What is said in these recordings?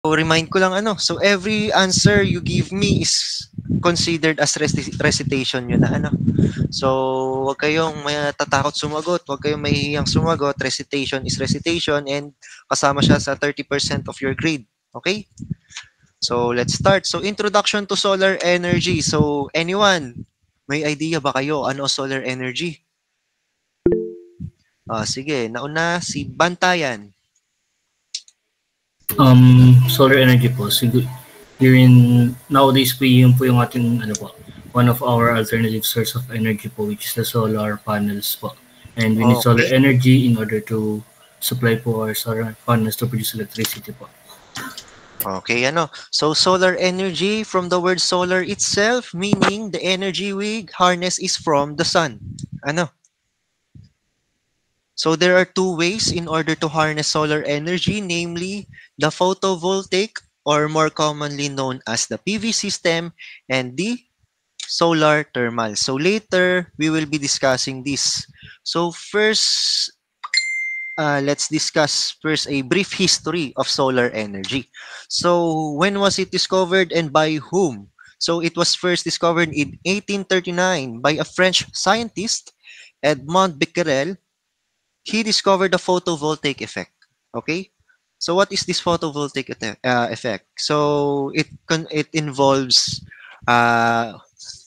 remind ko lang so every answer you give me is considered as recitation yun na So, wag kayong matatakot sumagot, wag kayong mahihiyang sumagot. Recitation is recitation and kasama siya sa 30% of your grade. Okay? So, let's start. So, introduction to solar energy. So, anyone, may idea ba kayo ano solar energy? Sige, nauna si Bantayan. Solar energy po. Siguro, nowadays po yun po yung ating, one of our alternative source of energy po, which is the solar panels po. And we need solar Okay. energy in order to supply po our solar panels to produce electricity po. Okay, So, solar energy from the word solar itself, meaning the energy we harness is from the sun. So, there are two ways in order to harness solar energy, namely the photovoltaic, or more commonly known as the PV system, and the solar thermal. So, later, we will be discussing this. So, first, let's discuss first a brief history of solar energy. So, when was it discovered and by whom? So, it was first discovered in 1839 by a French scientist, Edmond Becquerel. He discovered the photovoltaic effect. Okay? So, what is this photovoltaic effect? So, it involves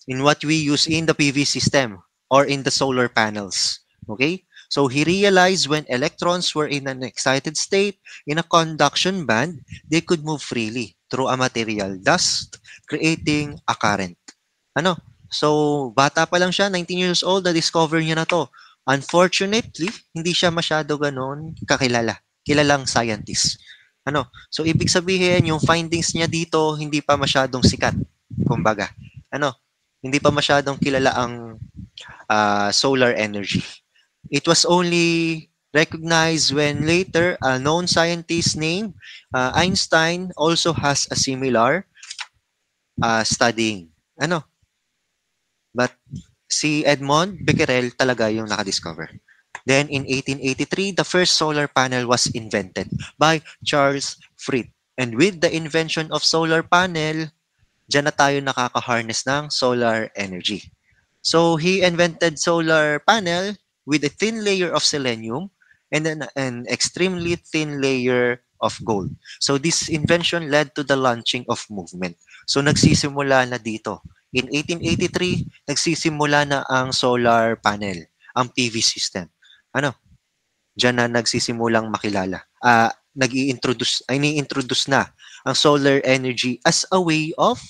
in what we use in the PV system or in the solar panels. Okay? So he realized when electrons were in an excited state in a conduction band, they could move freely through a material, thus creating a current. So bata pa lang siya, 19 years old, na-discover niya na to. Unfortunately, hindi siya masyado ganon kakilala. Kilalang scientist. So ibig sabihin, yung findings niya dito, hindi pa masyadong sikat. Kumbaga, hindi pa masyadong kilala ang solar energy. It was only recognized when later a known scientist named Einstein also has a similar studying. But si Edmond Becquerel talaga yung nakadiscover. Then in 1883, the first solar panel was invented by Charles Fried. And with the invention of solar panel, dyan na tayo nakaka-harness ng solar energy. So he invented solar panel with a thin layer of selenium and then an extremely thin layer of gold. So this invention led to the launching of movement. So nagsisimula na dito. In 1883, nagsisimula na ang solar panel, ang PV system. Diyan na nagsisimulang makilala. Ni-introduce na ang solar energy as a way of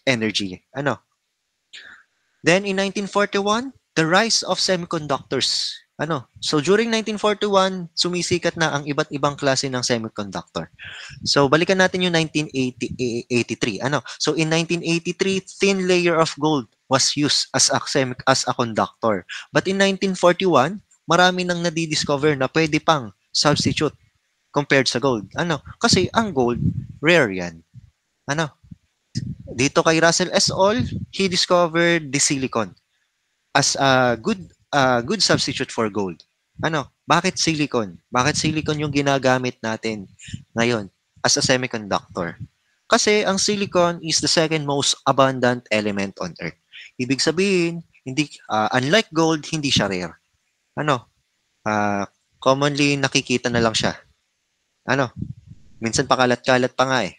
energy. Then in 1941, the rise of semiconductors. So during 1941, sumisikat na ang iba't ibang klase ng semiconductor. So balikan natin yung 1983. So in 1983, thin layer of gold was used as a conductor. But in 1941, marami nang nadidiscover na pwede pang substitute compared sa gold. Kasi ang gold, rare yan. Dito kay Russell S. All, he discovered the silicon as a good substitute for gold. Bakit silicon? Bakit silicon yung ginagamit natin ngayon as a semiconductor? Kasi ang silicon is the second most abundant element on Earth. Ibig sabihin, unlike gold, hindi siya rare. Commonly nakikita na lang siya. Minsan pakalat-kalat pa nga eh.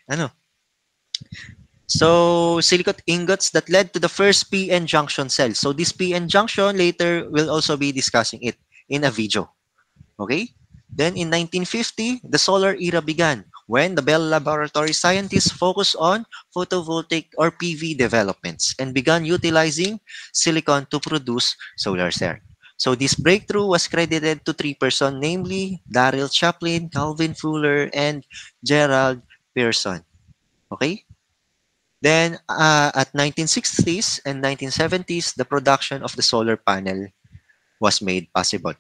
So, silicon ingots that led to the first PN junction cell. So, this PN junction, later, we'll also be discussing it in a video. Okay? Then, in 1950, the solar era began when the Bell Laboratory scientists focused on photovoltaic or PV developments and began utilizing silicon to produce solar cell. So, this breakthrough was credited to three persons, namely Daryl Chaplin, Calvin Fuller, and Gerald Pearson. Okay? Then, at 1960s and 1970s, the production of the solar panel was made possible.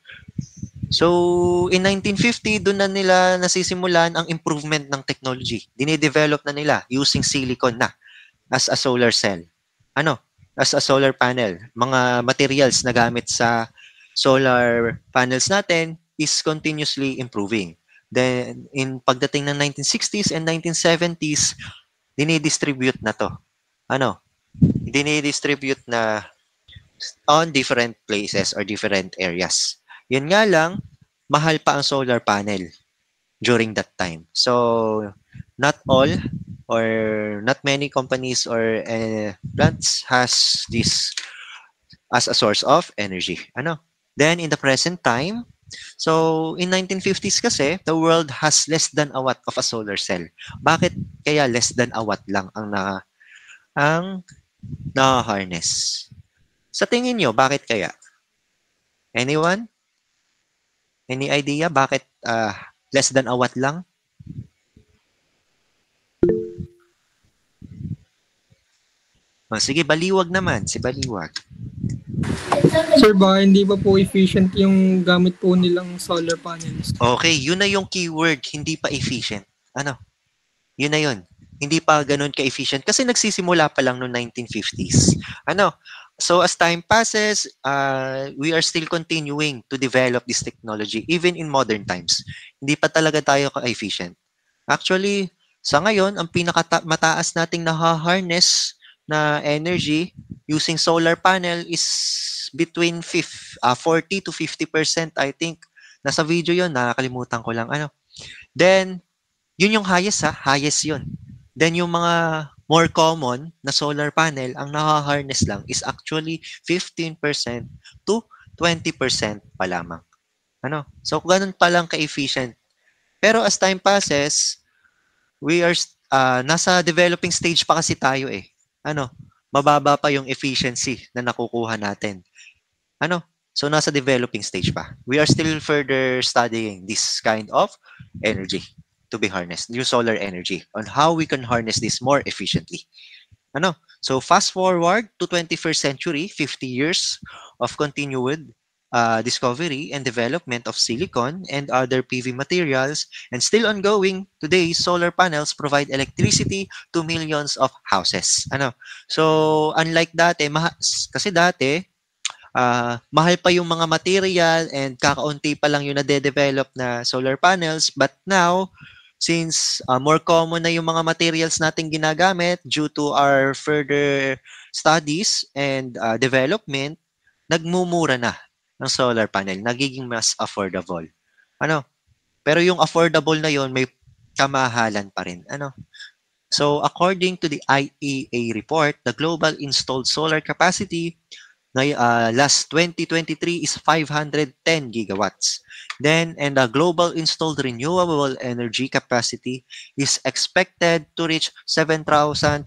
So, in 1950, doon na nila nasisimulan ang improvement ng technology. Dine-develop na nila using silicon na as a solar cell. As a solar panel. Mga materials na gamit sa solar panels natin is continuously improving. Then, pagdating ng 1960s and 1970s, dinidistribute na to. Dinidistribute na on different places or different areas. Yun nga lang, mahal pa ang solar panel during that time. So, not all or not many companies or plants has this as a source of energy. Then, in the present time, so in 1950s kasi, the world has less than a watt of a solar cell. Bakit kaya less than a watt lang ang na-harness? Sa tingin nyo, bakit kaya? Anyone? Any idea bakit less than a watt lang? Sige, Baliwag naman. Si Baliwag. Sir, ba hindi ba po efficient yung gamit po nilang solar panels? Okay, yun na yung keyword, hindi pa efficient. Yun na yun. Hindi pa ganun ka-efficient kasi nagsisimula pa lang noong 1950s. So as time passes, we are still continuing to develop this technology even in modern times. Hindi pa talaga tayo ka-efficient. Actually, sa ngayon, ang pinakamataas nating naha-harness na energy using solar panel is between 40 to 50%, I think. Nasa video yun, nakakalimutan ko lang. Then, yun yung highest highest yun. Then yung mga more common na solar panel, ang naka-harness lang is actually 15% to 20% pa lamang. So, ganun pa lang ka-efficient. Pero as time passes, we are nasa developing stage pa kasi tayo eh. Mababa pa yung efficiency na nakukuha natin. So, nasa developing stage pa. We are still further studying this kind of energy to be harnessed, new solar energy, on how we can harness this more efficiently. So fast forward to 21st century, 50 years of continued discovery and development of silicon and other PV materials, and still ongoing, today solar panels provide electricity to millions of houses. So unlike dati, kasi dati, mahal pa yung mga material and kakaunti pa lang yung nade-develop na solar panels, but now, since more common na yung mga materials natin ginagamit due to our further studies and development, nagmumura na ng solar panel, nagiging mas affordable. Pero yung affordable na yon may kamahalan pa rin. So according to the IEA report, the global installed solar capacity last 2023 is 510 gigawatts. Then, and the global installed renewable energy capacity is expected to reach 7,300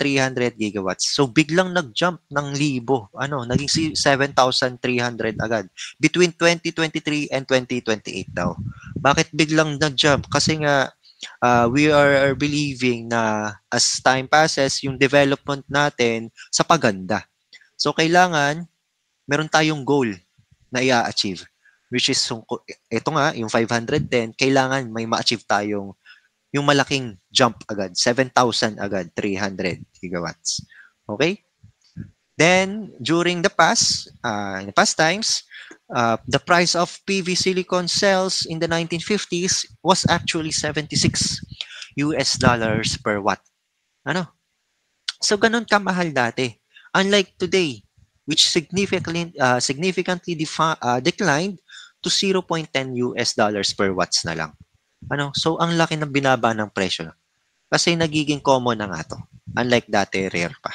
gigawatts. So, biglang nag-jump ng libo. Naging 7,300 agad. Between 2023 and 2028 daw. Bakit biglang nag-jump? Kasi nga, we are believing na as time passes, yung development natin sa paganda. So, kailangan meron tayong goal na i-achieve, which is ito nga, yung 510, kailangan may ma-achieve tayong yung malaking jump agad, 7,000 agad, 300 gigawatts. Okay? Then, during in the past times, the price of PV silicon cells in the 1950s was actually $76 per watt. So, ganun kamahal dati. Unlike today, which significantly declined to $0.10 per watts na lang. So, ang laki ng binaba ng presyo. Kasi nagiging common na nga to. Unlike dati, rare pa.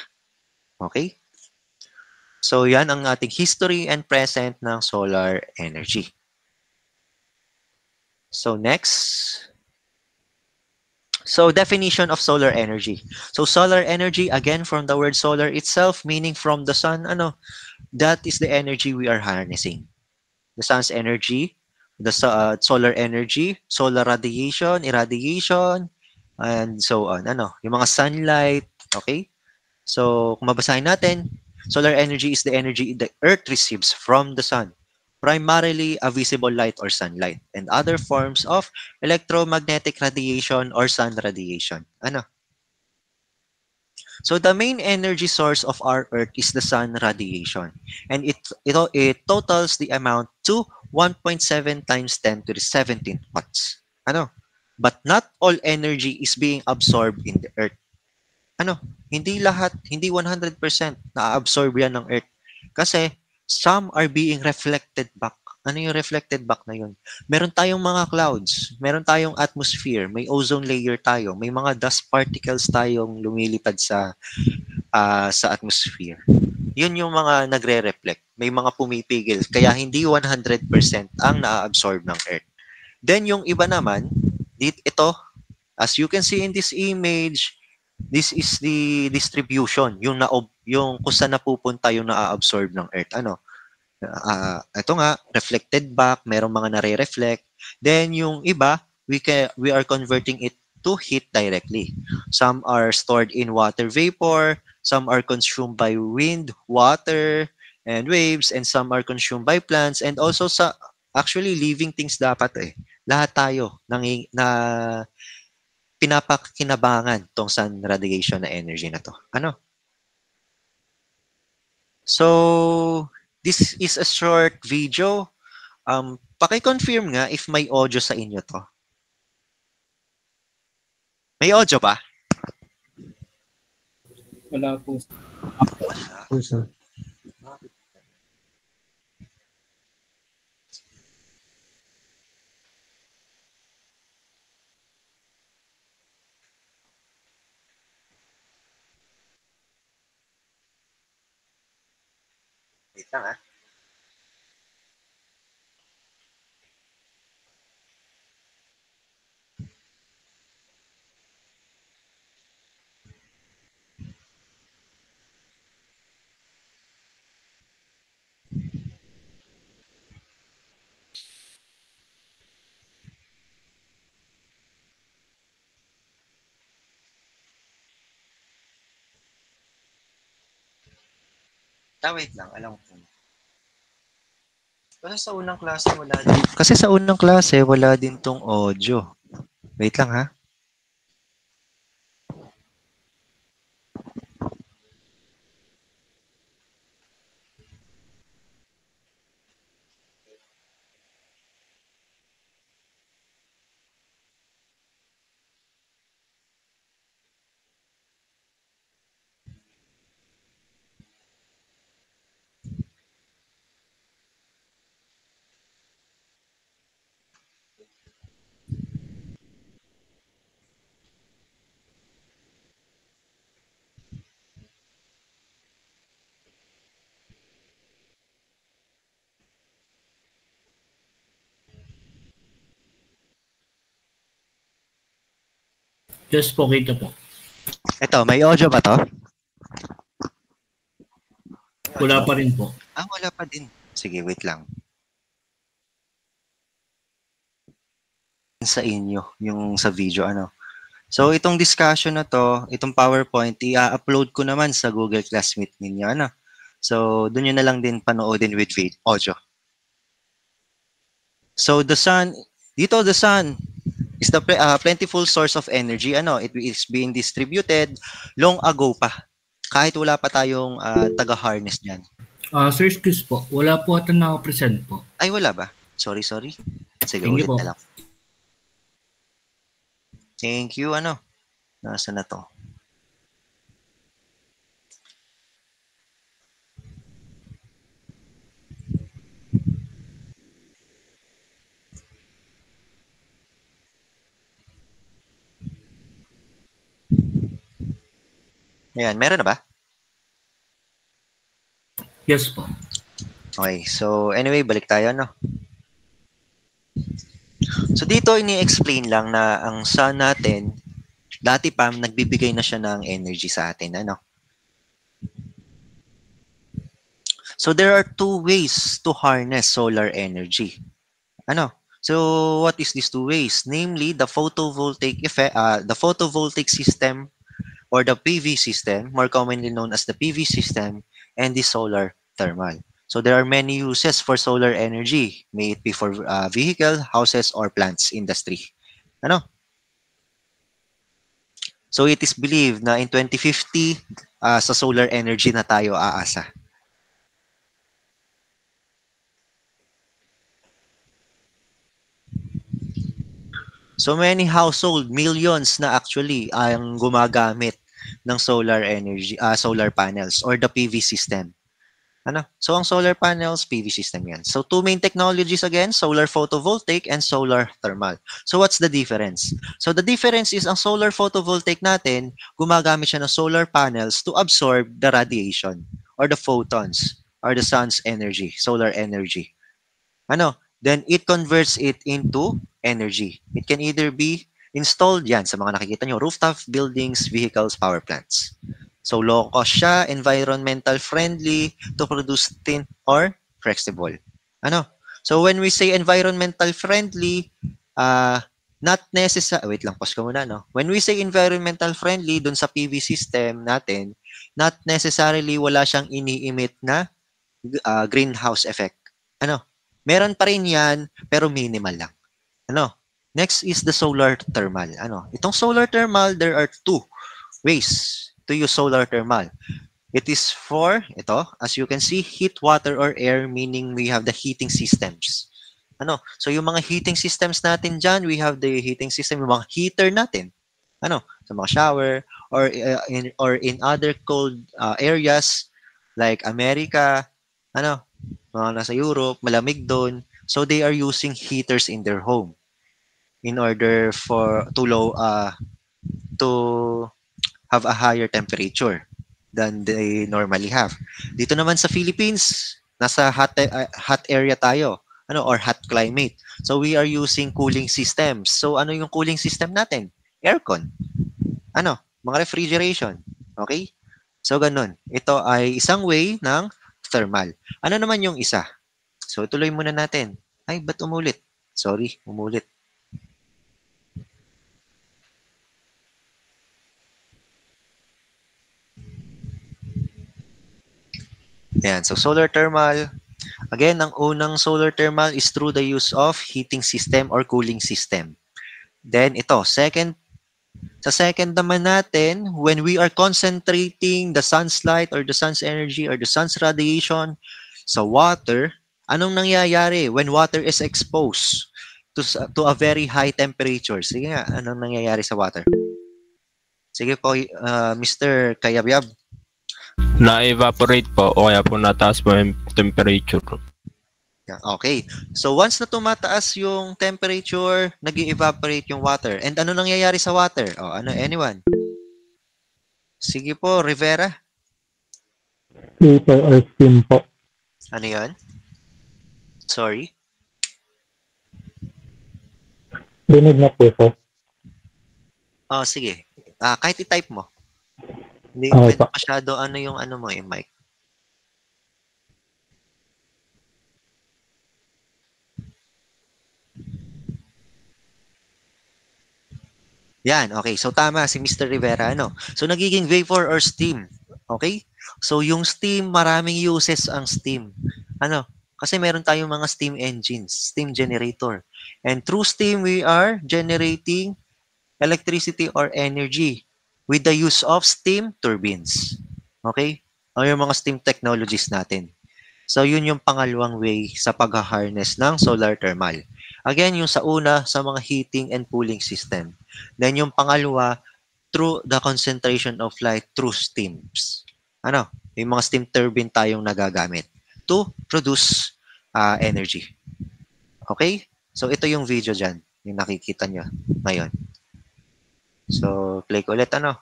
Okay? So, yan ang ating history and present ng solar energy. So, next. So, definition of solar energy. So, solar energy, again, from the word solar itself, meaning from the sun, that is the energy we are harnessing. The sun's energy, the solar energy, solar radiation, irradiation, and so on. Yung mga sunlight, okay? So, kung mabasahin natin, solar energy is the energy the Earth receives from the sun, primarily a visible light or sunlight, and other forms of electromagnetic radiation or sun radiation. So the main energy source of our Earth is the sun radiation, and it totals the amount to 1.7 times 10 to the 17th watts. but not all energy is being absorbed in the Earth. Hindi lahat, hindi 100% na-absorb yan ng Earth. Kasi some are being reflected back. Ano yung reflected back na yun? Meron tayong mga clouds, meron tayong atmosphere, may ozone layer tayo, may mga dust particles tayong lumilipad sa atmosphere. Yun yung mga nagre-reflect. May mga pumipigil. Kaya hindi 100% ang na-absorb ng Earth. Then yung iba naman, ito, as you can see in this image, this is the distribution, yung kung saan napupunta yung na-absorb ng Earth. Ito nga, reflected back, merong mga nare-reflect. Then yung iba, we are converting it to heat directly. Some are stored in water vapor, some are consumed by wind, water, and waves, and some are consumed by plants, and also actually living things dapat lahat tayo na pinapakinabangan tong sun radiation na energy na to. So, this is a short video. Paki-confirm nga if may audio sa inyo to. May audio ba? Wala po. Wala. Wait lang ah. Wait lang, alam ko. Kasi sa unang klase wala din tong audio. Wait lang ha. Just po kita po. Ito, may audio ba to? Wala pa rin po. Wala pa din. Sige, wait lang. Sa inyo, yung sa video, So, itong discussion na to, itong PowerPoint, i-upload ko naman sa Google Classmeet ninyo, So, doon nyo na lang din panoodin with audio. So, the sun is the plentiful source of energy. It is being distributed long ago pa. Kahit wala pa tayong taga-harness dyan. Sir, excuse po. Wala po ata naka-present po. Ay, wala ba? Sorry. Sige, Thank ulit you po. na lang. Thank you, Nasa na to? Ayan, meron na ba? Yes po. Okay, so anyway, balik tayo, So dito ini-explain lang na ang sun natin, dati pa nagbibigay na siya ng energy sa atin, So there are two ways to harness solar energy. So what is these two ways? Namely, the photovoltaic effect, the photovoltaic system or the PV system, more commonly known as the PV system, and the solar thermal. So there are many uses for solar energy, may it be for vehicle, houses, or plants industry. So it is believed na in 2050, sa solar energy na tayo aasa. So So many household, millions na actually ang gumagamit ng solar energy, solar panels or the PV system. Ano? So ang solar panels, PV system yan. So two main technologies again, solar photovoltaic and solar thermal. So what's the difference? So the difference is ang solar photovoltaic natin, gumagamit siya ng solar panels to absorb the radiation or the photons or the sun's energy, solar energy. Ano? Then it converts it into energy. It can either be installed yan sa mga nakikita nyo, rooftop buildings, vehicles, power plants. So low cost siya, environmental friendly to produce thin or flexible. Ano? So when we say environmental friendly, not necessary, wait lang, pause ko muna, no? When we say environmental friendly dun sa PV system natin, not necessarily wala siyang ini-emit na greenhouse effect. Ano? Meron pa rin yan, pero minimal lang. Ano? Next is the solar thermal. Ano? Itong solar thermal, there are two ways to use solar thermal. It is for, ito, as you can see, heat, water, or air, meaning we have the heating systems. Ano? So yung mga heating systems natin dyan, we have the heating system, yung mga heater natin. Ano? Sa mga shower, or in other cold areas, like America, ano? Mga nasa Europe, malamig doon. So they are using heaters in their home in order for to have a higher temperature than they normally have. Dito naman sa Philippines, nasa hot area tayo, ano, or hot climate. So we are using cooling systems. So ano yung cooling system natin? Aircon. Ano? Mga refrigeration. Okay? So ganun. Ito ay isang way ng thermal. Ano naman yung isa? So tuloy muna natin. Ay, ba't umulit? Sorry, umulit. Yan. So solar thermal. Again, ang unang solar thermal is through the use of heating system or cooling system. Then ito, sa second naman natin, when we are concentrating the sun's light or the sun's energy or the sun's radiation sa water, anong nangyayari when water is exposed to a very high temperature? Sige nga, anong nangyayari sa water? Sige po, Mr. Kayabyab. Na-evaporate po o kaya po nataas po yung temperature. Okay. So once na tumataas yung temperature, nag-evaporate yung water. And ano nangyayari sa water? O ano, anyone? Sige po, Rivera. Vapor or steam po. Ano yan? Sorry? Dinig na po, sir. Oh, sige. Kahit i-type mo. Hindi Okay, masyado ano yung ano mo, yung mic. Yan, okay. So tama si Mr. Rivera, ano? So nagiging vapor or steam. Okay? So yung steam, maraming uses ang steam. Ano? Kasi meron tayong mga steam engines, steam generator. And through steam, we are generating electricity or energy with the use of steam turbines. Okay? O yung mga steam technologies natin. So yun yung pangalawang way sa pag-harness ng solar thermal. Again, yung sa una, sa mga heating and cooling system. Then yung pangalawa, through the concentration of light through steams. Ano? Yung mga steam turbine tayong nagagamit to produce energy. Okay? So ito yung video dyan, yung nakikita nyo ngayon. So, play ko ulit, ano?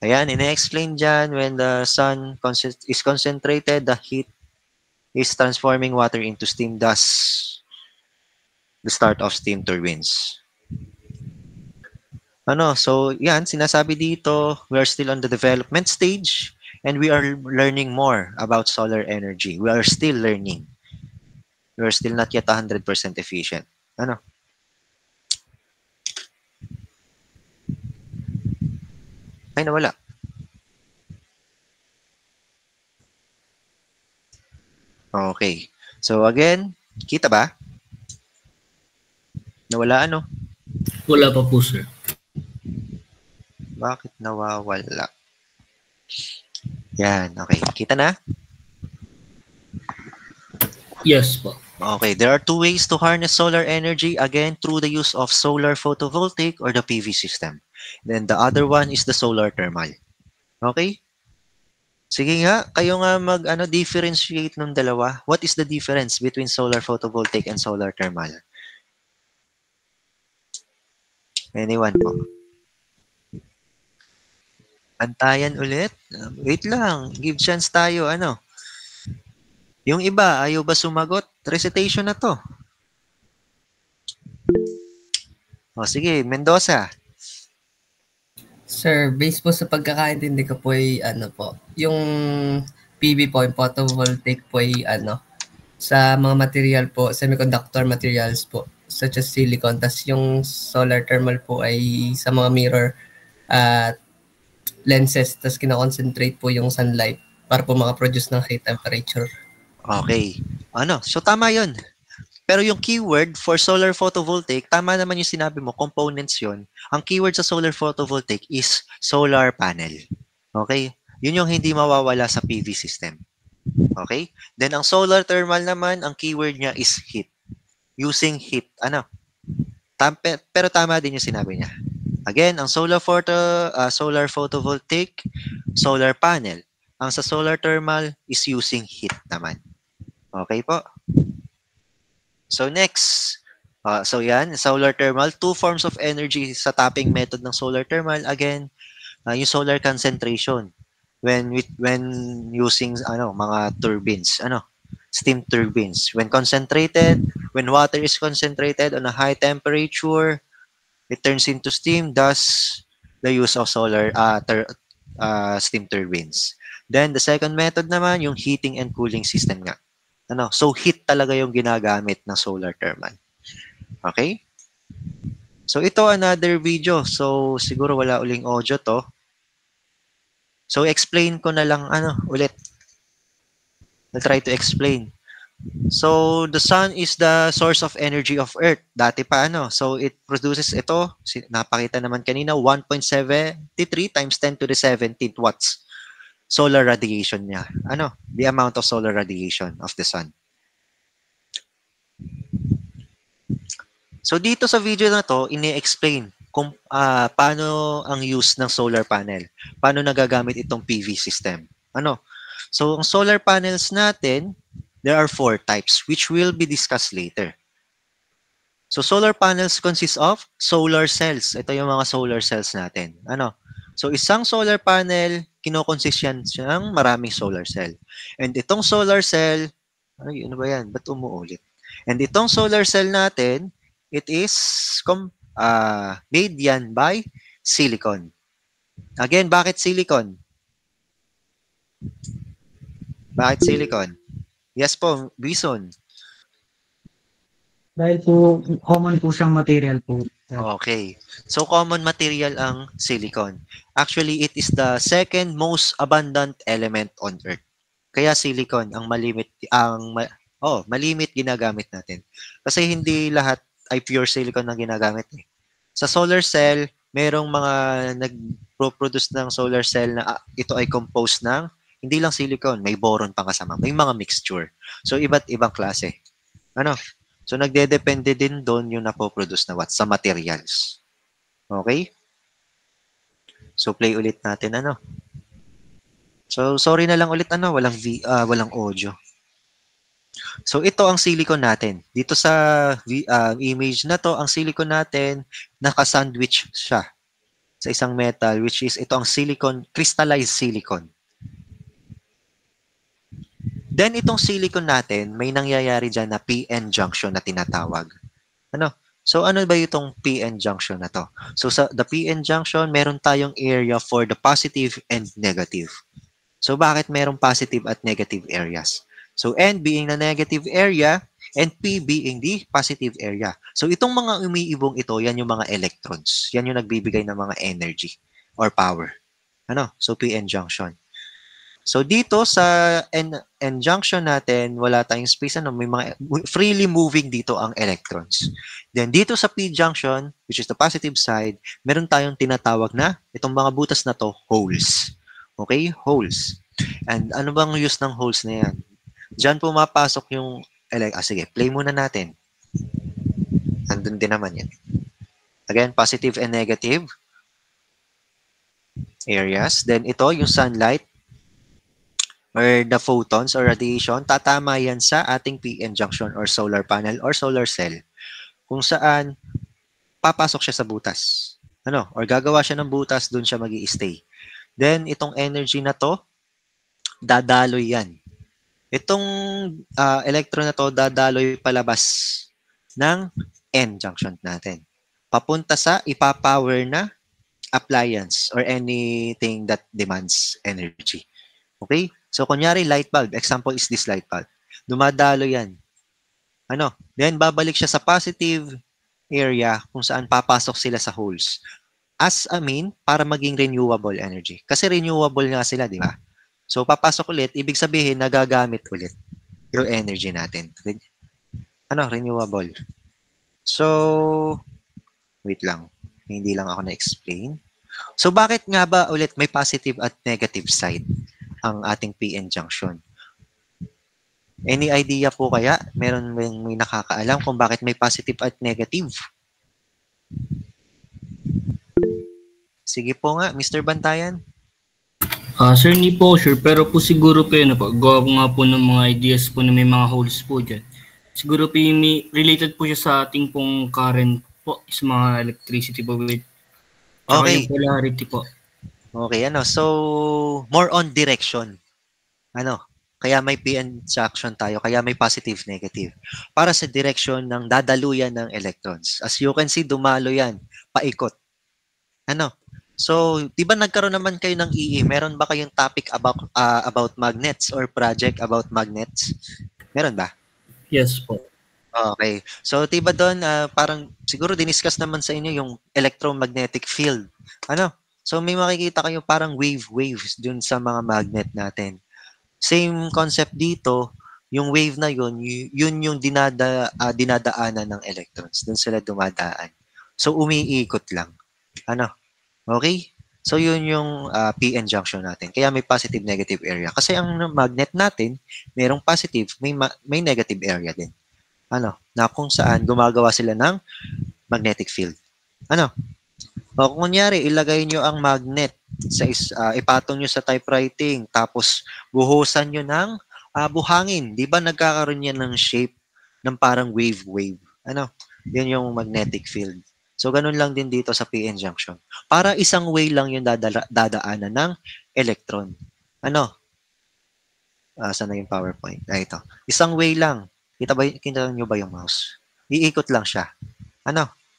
Ayan, ina-explain dyan, when the sun is concentrated, the heat is transforming water into steam, thus the start of steam turbines. Ano, so yan, sinasabi dito, we are still on the development stage and we are learning more about solar energy. We are still learning. We are still not yet 100% efficient. Ano? Ay, nawala. Okay. So again, kita ba? Nawala ano? Wala pa po, sir. Bakit nawawala? Yan, okay. Kita na? Yes po. Okay, there are two ways to harness solar energy, again, through the use of solar photovoltaic or the PV system. Then the other one is the solar thermal. Okay? Sige nga, kayo nga differentiate ng dalawa. What is the difference between solar photovoltaic and solar thermal? Anyone po? Antayan ulit? Wait lang, give chance tayo, Yung iba, ayaw ba sumagot? Recitation na to. O sige, Mendoza. Sir, based po sa pagkakaintindi ko po ay yung PV po, yung photovoltaic po ay sa mga material po, semiconductor materials po, such as silicon. Tas yung solar thermal po ay sa mga mirror at lenses, tas kina-concentrate po yung sunlight para po makaproduce ng high temperature. Okay. So tama yun. Pero yung keyword for solar photovoltaic, tama naman yung sinabi mo, components yun. Ang keyword sa solar photovoltaic is solar panel. Okay? Yun yung hindi mawawala sa PV system. Okay? Then ang solar thermal naman, ang keyword niya is heat. Using heat. Pero tama din yung sinabi niya. Again, ang solar photovoltaic, solar panel. Ang sa solar thermal is using heat naman. Okay po? So next, so yan, solar thermal, two forms of energy sa tapping method ng solar thermal. Again, yung solar concentration when using mga turbines, steam turbines. When water is concentrated on a high temperature, it turns into steam, thus the use of solar steam turbines. Then the second method naman, yung heating and cooling system nga. So heat talaga yung ginagamit ng solar thermal. Okay? So ito another video. So siguro wala uling audio to. So explain ko na lang ulit. I'll try to explain. So the sun is the source of energy of Earth. Dati pa So it produces ito, napakita naman kanina, 1.73 times 10 to the 17th watts. Solar radiation niya. The amount of solar radiation of the sun. So dito sa video na to, ini-explain kung paano ang use ng solar panel. Paano nagagamit itong PV system. So ang solar panels natin, there are 4 types which will be discussed later. So solar panels consist of solar cells. Ito yung mga solar cells natin. So isang solar panel, kinokonsist yan ng maraming solar cell. And itong solar cell, ano ba yan? Ba't umuulit? And itong solar cell natin, it is made yan by silicon. Again, bakit silicon? Bakit silicon? Yes po, Bison. Dahil po, common po siyang material po. Okay. So, common material ang silicon. Actually, it is the second most abundant element on Earth. Kaya silicon ang malimit ginagamit natin. Kasi hindi lahat ay pure silicon ang ginagamit. Sa solar cell, merong mga nag-produce ng solar cell na ito ay composed ng hindi lang silicon, may boron pang kasama. May mga mixture. So, iba't ibang klase. So, nagdedepende din doon yung napoproduce na sa materials. Okay? So, play ulit natin, So, sorry na lang ulit, walang audio. So, ito ang silicon natin. Dito sa image na to, ang silicon natin, naka-sandwich siya sa isang metal, which is ito ang silicon, crystallized silicon. Then, itong silicon natin, may nangyayari dyan na PN junction na tinatawag. So, ano ba itong PN junction na to? So, sa the PN junction, meron tayong area for the positive and negative. So, bakit merong positive at negative areas? So, N being the negative area, and P being the positive area. So, itong mga umiibong ito, yan yung mga electrons. Yan yung nagbibigay ng mga energy or power. So, PN junction. So dito sa N junction natin, wala tayong space, may mga freely moving dito ang electrons. Then dito sa P junction, which is the positive side, meron tayong tinatawag na itong mga butas na to, holes. Okay? Holes. And ano bang use ng holes na yan? Diyan pumapasok yung Sige, play muna natin. Andun din naman yan. Again, positive and negative areas. Then ito, yung sunlight or the photons or radiation, tatama yan sa ating PN junction or solar panel or solar cell. Kung saan, papasok siya sa butas. Or gagawa siya ng butas, dun siya magi-stay. Then, itong energy na to, dadaloy yan. Itong electron na to, dadaloy palabas ng N junction natin. Papunta sa ipapower na appliance or anything that demands energy. Okay? So, kunyari, light bulb. Example is this light bulb. Dumadalo yan. Then, babalik siya sa positive area kung saan papasok sila sa holes. As a mean, para maging renewable energy. Kasi renewable nga sila, di ba? So, papasok ulit, ibig sabihin, nagagamit ulit yung energy natin. Renewable. So, wait lang. Hindi lang ako na-explain. So, bakit nga ba ulit may positive at negative side ang ating PN junction? Any idea po kaya? Meron may nakakaalam kung bakit may positive at negative? Sige po nga, Mr. Bantayan. Sir, hindi po sure, pero po siguro po yun po. Gawa ko nga po ng mga ideas po na may mga holes po dyan. Siguro po yung related po siya sa ating pong current po, sa mga electricity po with Okay. yung polarity po. Okay, so more on direction. Kaya may PN junction tayo, kaya may positive, negative. Para sa direction ng dadaluyan ng electrons. As you can see, dumalo yan, paikot. So, di ba nagkaroon naman kayo ng EE? Meron ba kayong topic about magnets or project about magnets? Meron ba? Yes po. Okay. So, diba doon, parang siguro diniscuss naman sa inyo yung electromagnetic field. So, may makikita kayo parang waves dun sa mga magnet natin. Same concept dito, yung wave na yun yung dinadaanan ng electrons. Dun sila dumadaan. So, umiikot lang. Okay? So, yun yung PN junction natin. Kaya may positive, negative area. Kasi ang magnet natin, merong positive, may negative area din. Na kung saan gumagawa sila ng magnetic field. O kung kunyari, ilagay nyo ang magnet ipatong nyo sa typewriting, tapos buhusan nyo ng buhangin. Di ba nagkakaroon yan ng shape ng parang wave? Yun yung magnetic field. So, ganun lang din dito sa PN junction. Para isang way lang yung dadaanan ng electron. Saan na yung PowerPoint? Ito. Isang way lang. Kita nyo ba yung mouse? Iikot lang siya.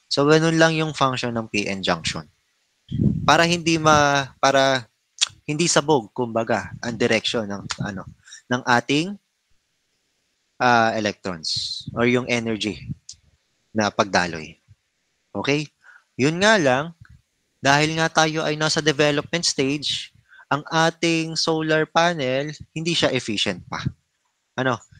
So, ganun lang yung function ng PN junction. Para hindi sabog, kumbaga, ang direction ng ating electrons or yung energy na pagdaloy. Okay? Yun nga lang, dahil nga tayo ay nasa development stage, ang ating solar panel, hindi siya efficient pa.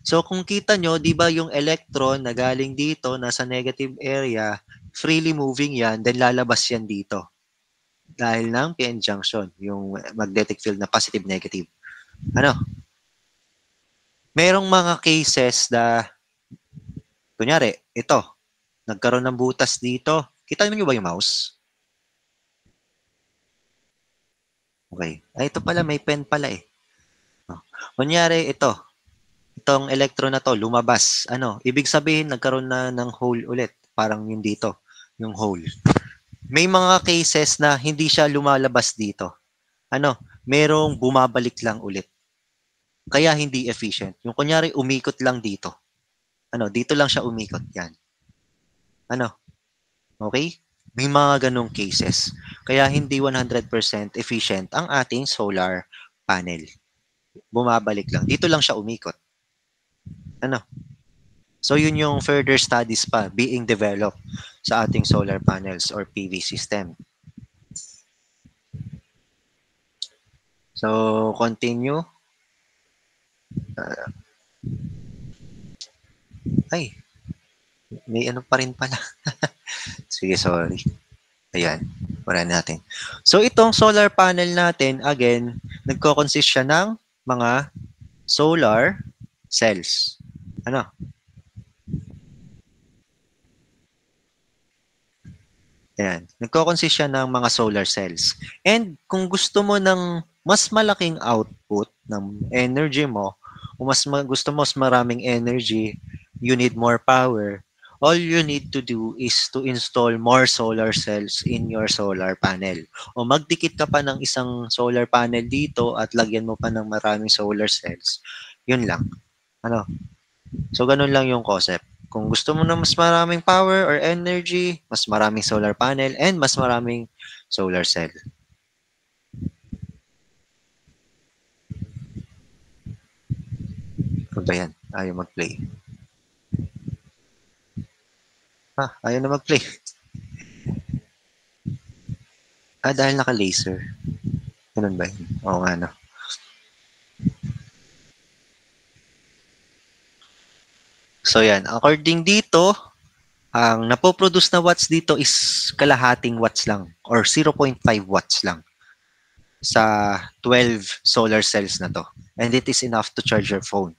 So kung kita nyo, di ba yung electron na galing dito, nasa negative area, freely moving yan, then lalabas yan dito. Dahil ng PN junction, yung magnetic field na positive-negative. Merong mga cases na, kunyari, ito, nagkaroon ng butas dito. Kita nyo ba yung mouse? Okay. Ito pala, may pen pala eh. Kunyari, itong electron na to, lumabas. Ibig sabihin, nagkaroon na ng hole ulit. Parang yung dito, yung hole. May mga cases na hindi siya lumalabas dito. Merong bumabalik lang ulit. Kaya hindi efficient. Yung kunyari, umikot lang dito. Dito lang siya umikot. Yan. Okay? May mga ganong cases. Kaya hindi 100% efficient ang ating solar panel. Bumabalik lang. Dito lang siya umikot. So, yun yung further studies pa being developed sa ating solar panels or PV system. So, continue. May pa rin pala. Sige, sorry. Ayan, wala natin. So, itong solar panel natin, again, nagko-consist siya ng mga solar cells. Ayan. Nagko-consist siya ng mga solar cells. And kung gusto mo ng mas malaking output ng energy mo, o gusto mo mas maraming energy, you need more power, all you need to do is to install more solar cells in your solar panel. O magdikit ka pa ng isang solar panel dito at lagyan mo pa ng maraming solar cells. Yun lang. Ano? So, ganun lang yung concept. Kung gusto mo ng mas maraming power or energy, mas maraming solar panel, and mas maraming solar cell. Ano ba yan? Ayaw mag-play. Ayaw na mag-play. Dahil naka-laser. Ganun ba yun? Oo nga, no? So, yan. According dito, ang napoproduce na watts dito is kalahating watts lang or 0.5 watts lang sa 12 solar cells na to. And it is enough to charge your phone.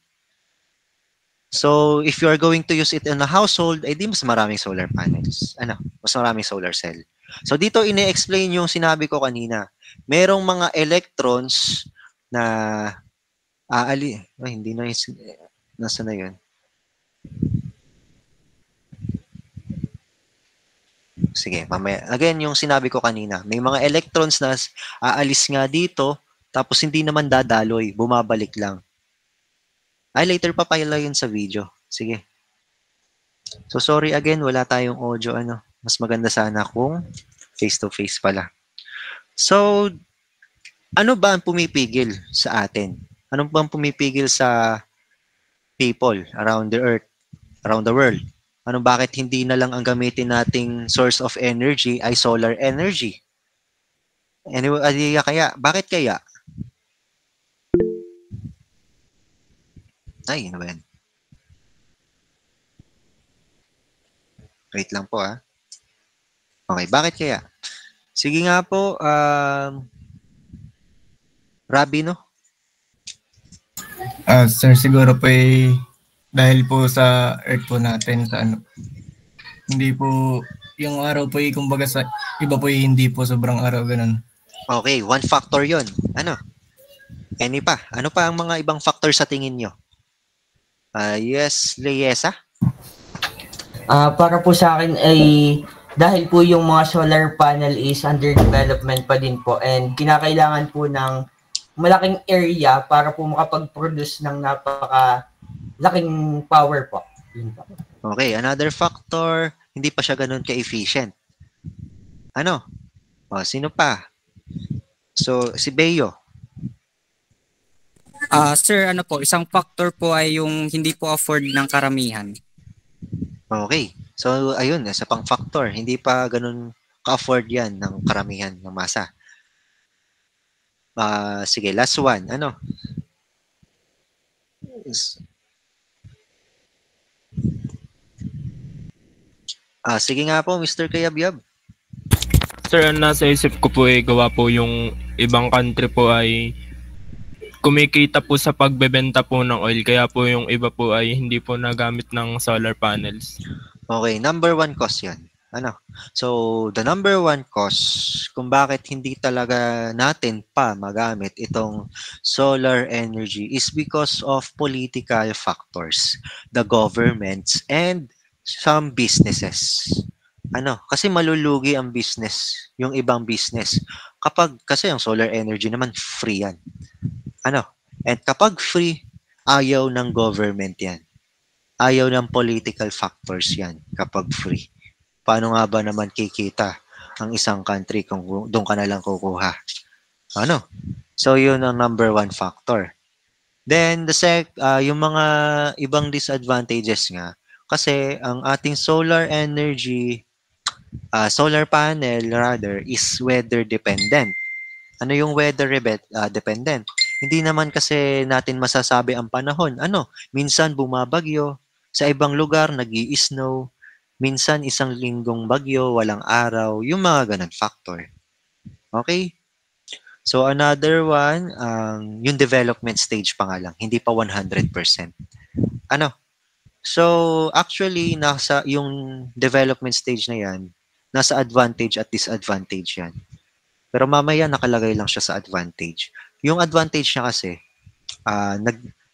So, if you are going to use it in a household, di mas maraming solar panels. Mas maraming solar cell. So, dito ine-explain yung sinabi ko kanina. Merong mga electrons na hindi na nasa na yun. Sige, mamaya. Again, yung sinabi ko kanina, may mga electrons na aalis nga dito, tapos hindi naman dadaloy, bumabalik lang. Later pa pala yun sa video. Sige. So, sorry again, wala tayong audio, Mas maganda sana kung face-to-face pala. So, ano ba ang pumipigil sa atin? Ano ba ang pumipigil sa people around the earth, around the world? Bakit hindi na lang ang gamitin nating source of energy ay solar energy? Anyway, kaya? Bakit kaya? Ano ba yan? Wait lang po, Okay, bakit kaya? Sige nga po, Rabi, no? Sir, siguro po dahil po sa earth po natin sa hindi po yung araw po kumbaga sa iba po hindi po sobrang araw ganun. Okay, one factor yon. Any pa? Ano pa ang mga ibang factor sa tingin nyo? Yes, Leyesa? Para po sa akin ay dahil po yung mga solar panel is under development pa din po and kinakailangan po ng malaking area para po makapag-produce ng laking power po. Okay, another factor, hindi pa siya ganun ka-efficient. Sino pa? So, si Beo. Sir, isang factor po ay yung hindi po afford ng karamihan. Okay. So, ayun, sa pang-factor, hindi pa ganun ka-afford yan ng karamihan ng masa. Sige, last one. Sige nga po, Mr. Kayabyab. Sir, ang nasa isip ko po gawa po yung ibang country po ay kumikita po sa pagbebenta po ng oil. Kaya po yung iba po ay hindi po nagamit ng solar panels. Okay, number one cause yan. So, the number one cause kung bakit hindi talaga natin pa magamit itong solar energy is because of political factors, the governments, and some businesses. Kasi malulugi ang business, yung ibang business. Kasi yung solar energy naman, free yan. And kapag free, ayaw ng government yan. Ayaw ng political factors yan kapag free. Paano nga ba naman kikita ang isang country kung doon ka na lang kukuha? So, yun ang number one factor. Then, yung mga ibang disadvantages nga, kasi ang ating solar energy, solar panel rather, is weather dependent. Ano yung weather dependent? Hindi naman kasi natin masasabi ang panahon. Minsan bumabagyo, sa ibang lugar nag-i-snow, minsan isang linggong bagyo, walang araw, yung mga ganun factor. Okay? So another one, yung development stage pa nga lang, hindi pa 100%. So actually, nasa yung development stage na yan, nasa advantage at disadvantage yan. Pero mamaya nakalagay lang siya sa advantage. Yung advantage niya kasi,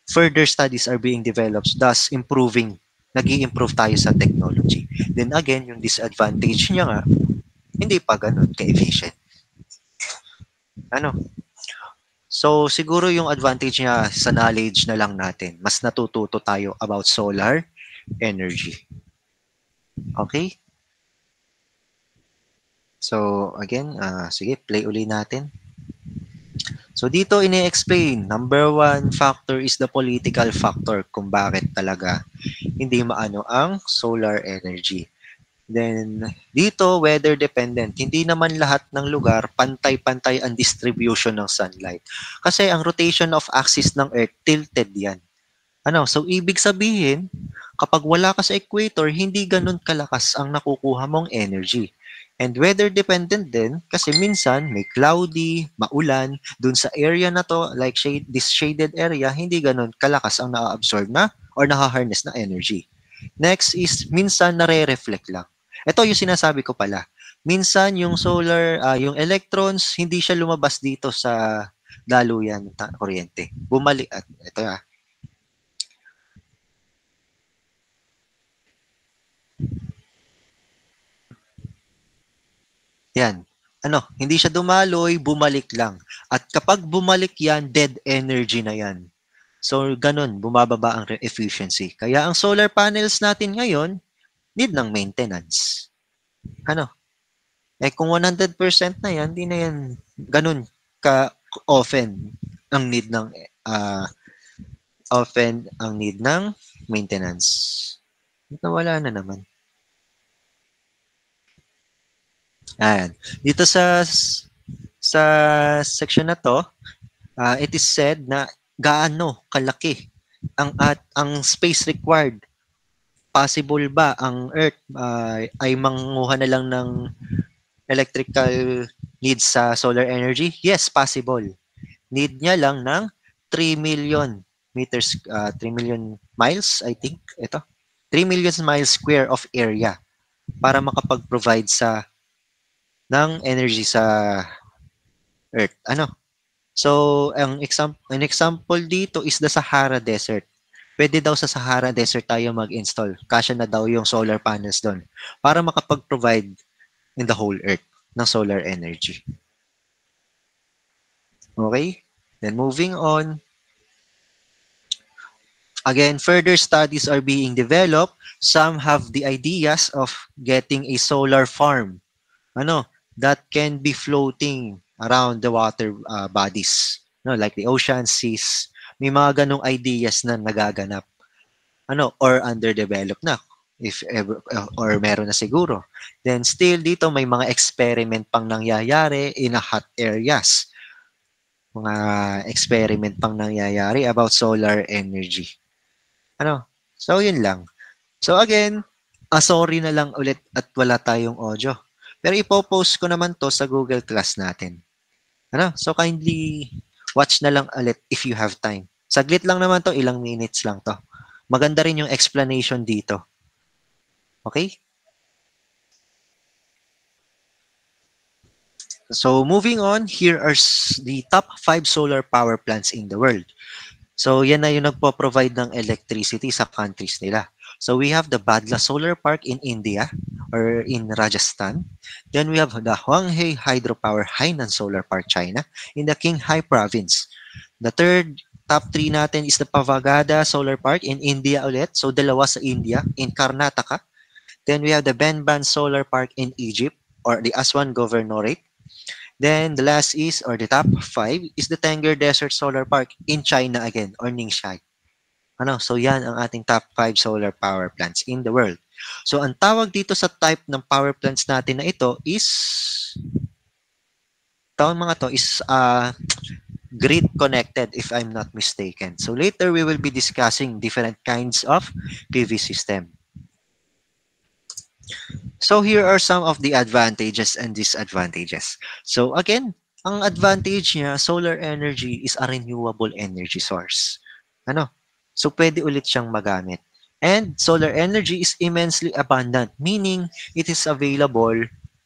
further studies are being developed, thus nag-i-improve tayo sa technology. Then again, yung disadvantage niya nga, hindi pa ganun ka-efficient. So, siguro yung advantage niya sa knowledge na lang natin. Mas natututo tayo about solar energy. Okay? So, again, sige, play uli natin. So, dito ini-explain, number one factor is the political factor kung bakit talaga hindi maano ang solar energy. Then, dito, weather dependent. Hindi naman lahat ng lugar pantay-pantay ang distribution ng sunlight. Kasi ang rotation of axis ng Earth, tilted yan. So, ibig sabihin, kapag wala ka sa equator, hindi ganun kalakas ang nakukuha mong energy. And weather dependent din, kasi minsan may cloudy, maulan, dun sa area na to, like this shaded area, hindi ganun kalakas ang na-absorb na or na-harness na energy. Next is, minsan nare-reflect lang. Ito yung sinasabi ko pala. Minsan yung solar, yung electrons, hindi siya lumabas dito sa daluyan ng kuryente. Bumalik. Ito na. Yan. Hindi siya dumaloy, bumalik lang. At kapag bumalik yan, dead energy na yan. So, ganun, bumababa ang efficiency. Kaya ang solar panels natin ngayon, need ng maintenance. Kung 100% na yan, di na yan ganun ka-often ang need ng maintenance. Wala na naman. Ayan. Dito sa section na to, it is said na gaano kalaki ang space required. Possible ba ang Earth ay manguha na lang ng electrical needs sa solar energy? Yes, possible. Need niya lang ng 3 million meters, 3 million miles, I think. Ito. 3 million miles square of area para makapag-provide ng energy sa Earth. So, an example dito is the Sahara Desert. Pwede daw sa Sahara Desert tayo mag-install. Kasya na daw yung solar panels doon para makapag-provide in the whole Earth ng solar energy. Okay? Then moving on. Again, further studies are being developed. Some have the ideas of getting a solar farm that can be floating around the water bodies, like the ocean, seas. May mga ganong ideas na nagaganap. Or underdeveloped na. If ever, or meron na siguro. Then still dito may mga experiment pang nangyayari in a hot areas. Mga experiment pang nangyayari about solar energy. So yun lang. So again, sorry na lang ulit at wala tayong audio. Pero ipopost ko naman to sa Google Class natin. So kindly watch na lang ulit if you have time. Saglit lang naman to, ilang minutes lang to. Maganda rin yung explanation dito. Okay? So moving on, here are the top 5 solar power plants in the world. So yan na yung nagpo-provide ng electricity sa countries nila. So we have the Badla Solar Park in India or in Rajasthan. Then we have the Huanghe Hydropower Hainan Solar Park, China, in the Qinghai Province. The third top 3 natin is the Pavagada Solar Park in India ulit. So dalawa sa India, in Karnataka. Then we have the Benban Solar Park in Egypt or the Aswan Governorate. Then the last is, or the top 5, is the Tengger Desert Solar Park in China again, or Ningxia. So yan ang ating top 5 solar power plants in the world. So ang tawag dito sa type ng power plants natin na ito is, grid connected if I'm not mistaken. So later we will be discussing different kinds of PV system. So here are some of the advantages and disadvantages. So again, ang advantage niya, solar energy is a renewable energy source. So pwede ulit siyang magamit. And solar energy is immensely abundant, meaning it is available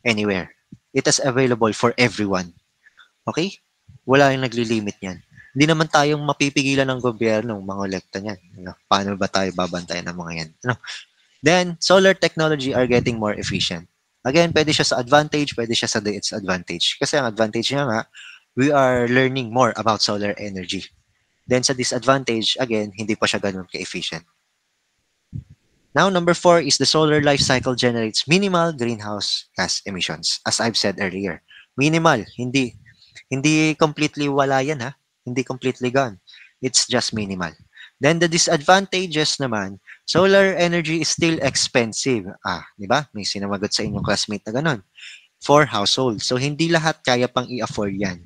anywhere. It is available for everyone. Okay? Wala yung naglilimit niyan. Hindi naman tayong mapipigilan ng gobyerno mangolekta niyan. Ano, paano ba tayo babantayan ng mga yan? Ano? Then, solar technology are getting more efficient. Again, pwede siya sa advantage, pwede siya sa disadvantage. Kasi ang advantage niya nga, we are learning more about solar energy. Then sa disadvantage, again, hindi pa siya ganun ka-efficient. Now, number 4 is the solar life cycle generates minimal greenhouse gas emissions. As I've said earlier, minimal, hindi completely wala yan ha. Hindi completely gone. It's just minimal. Then the disadvantages naman, solar energy is still expensive. Di ba? May sinamagot sa inyong classmate na ganun. For households. So, hindi lahat kaya pang i-afford yan.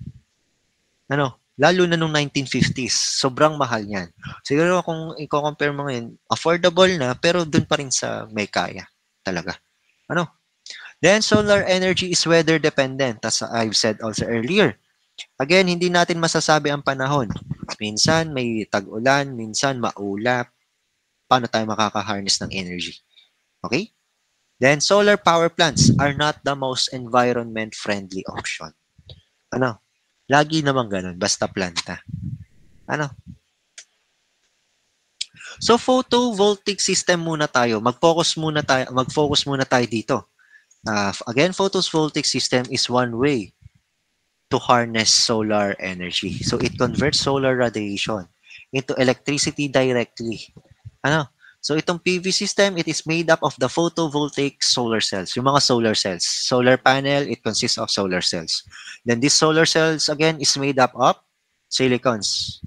Ano? Lalo na nung 1950s. Sobrang mahal yan. Siguro kung i-compare mo ngayon, affordable na, pero dun pa rin sa may kaya. Talaga. Ano? Then, solar energy is weather dependent. As I've said also earlier. Again, hindi natin masasabi ang panahon. Minsan may tag-ulan, minsan maulap. Paano tayo makaka-harness ng energy? Okay? Then, solar power plants are not the most environment-friendly option. Ano? Lagi naman ganun, basta planta. Ano? So, photovoltaic system muna tayo. Mag-focus muna tayo dito. Again, photovoltaic system is one way to harness solar energy. So, it converts solar radiation into electricity directly. Ano? So, itong PV system, it is made up of the photovoltaic solar cells. Yung mga solar cells. Solar panel, it consists of solar cells. Then, these solar cells, again, is made up of silicons.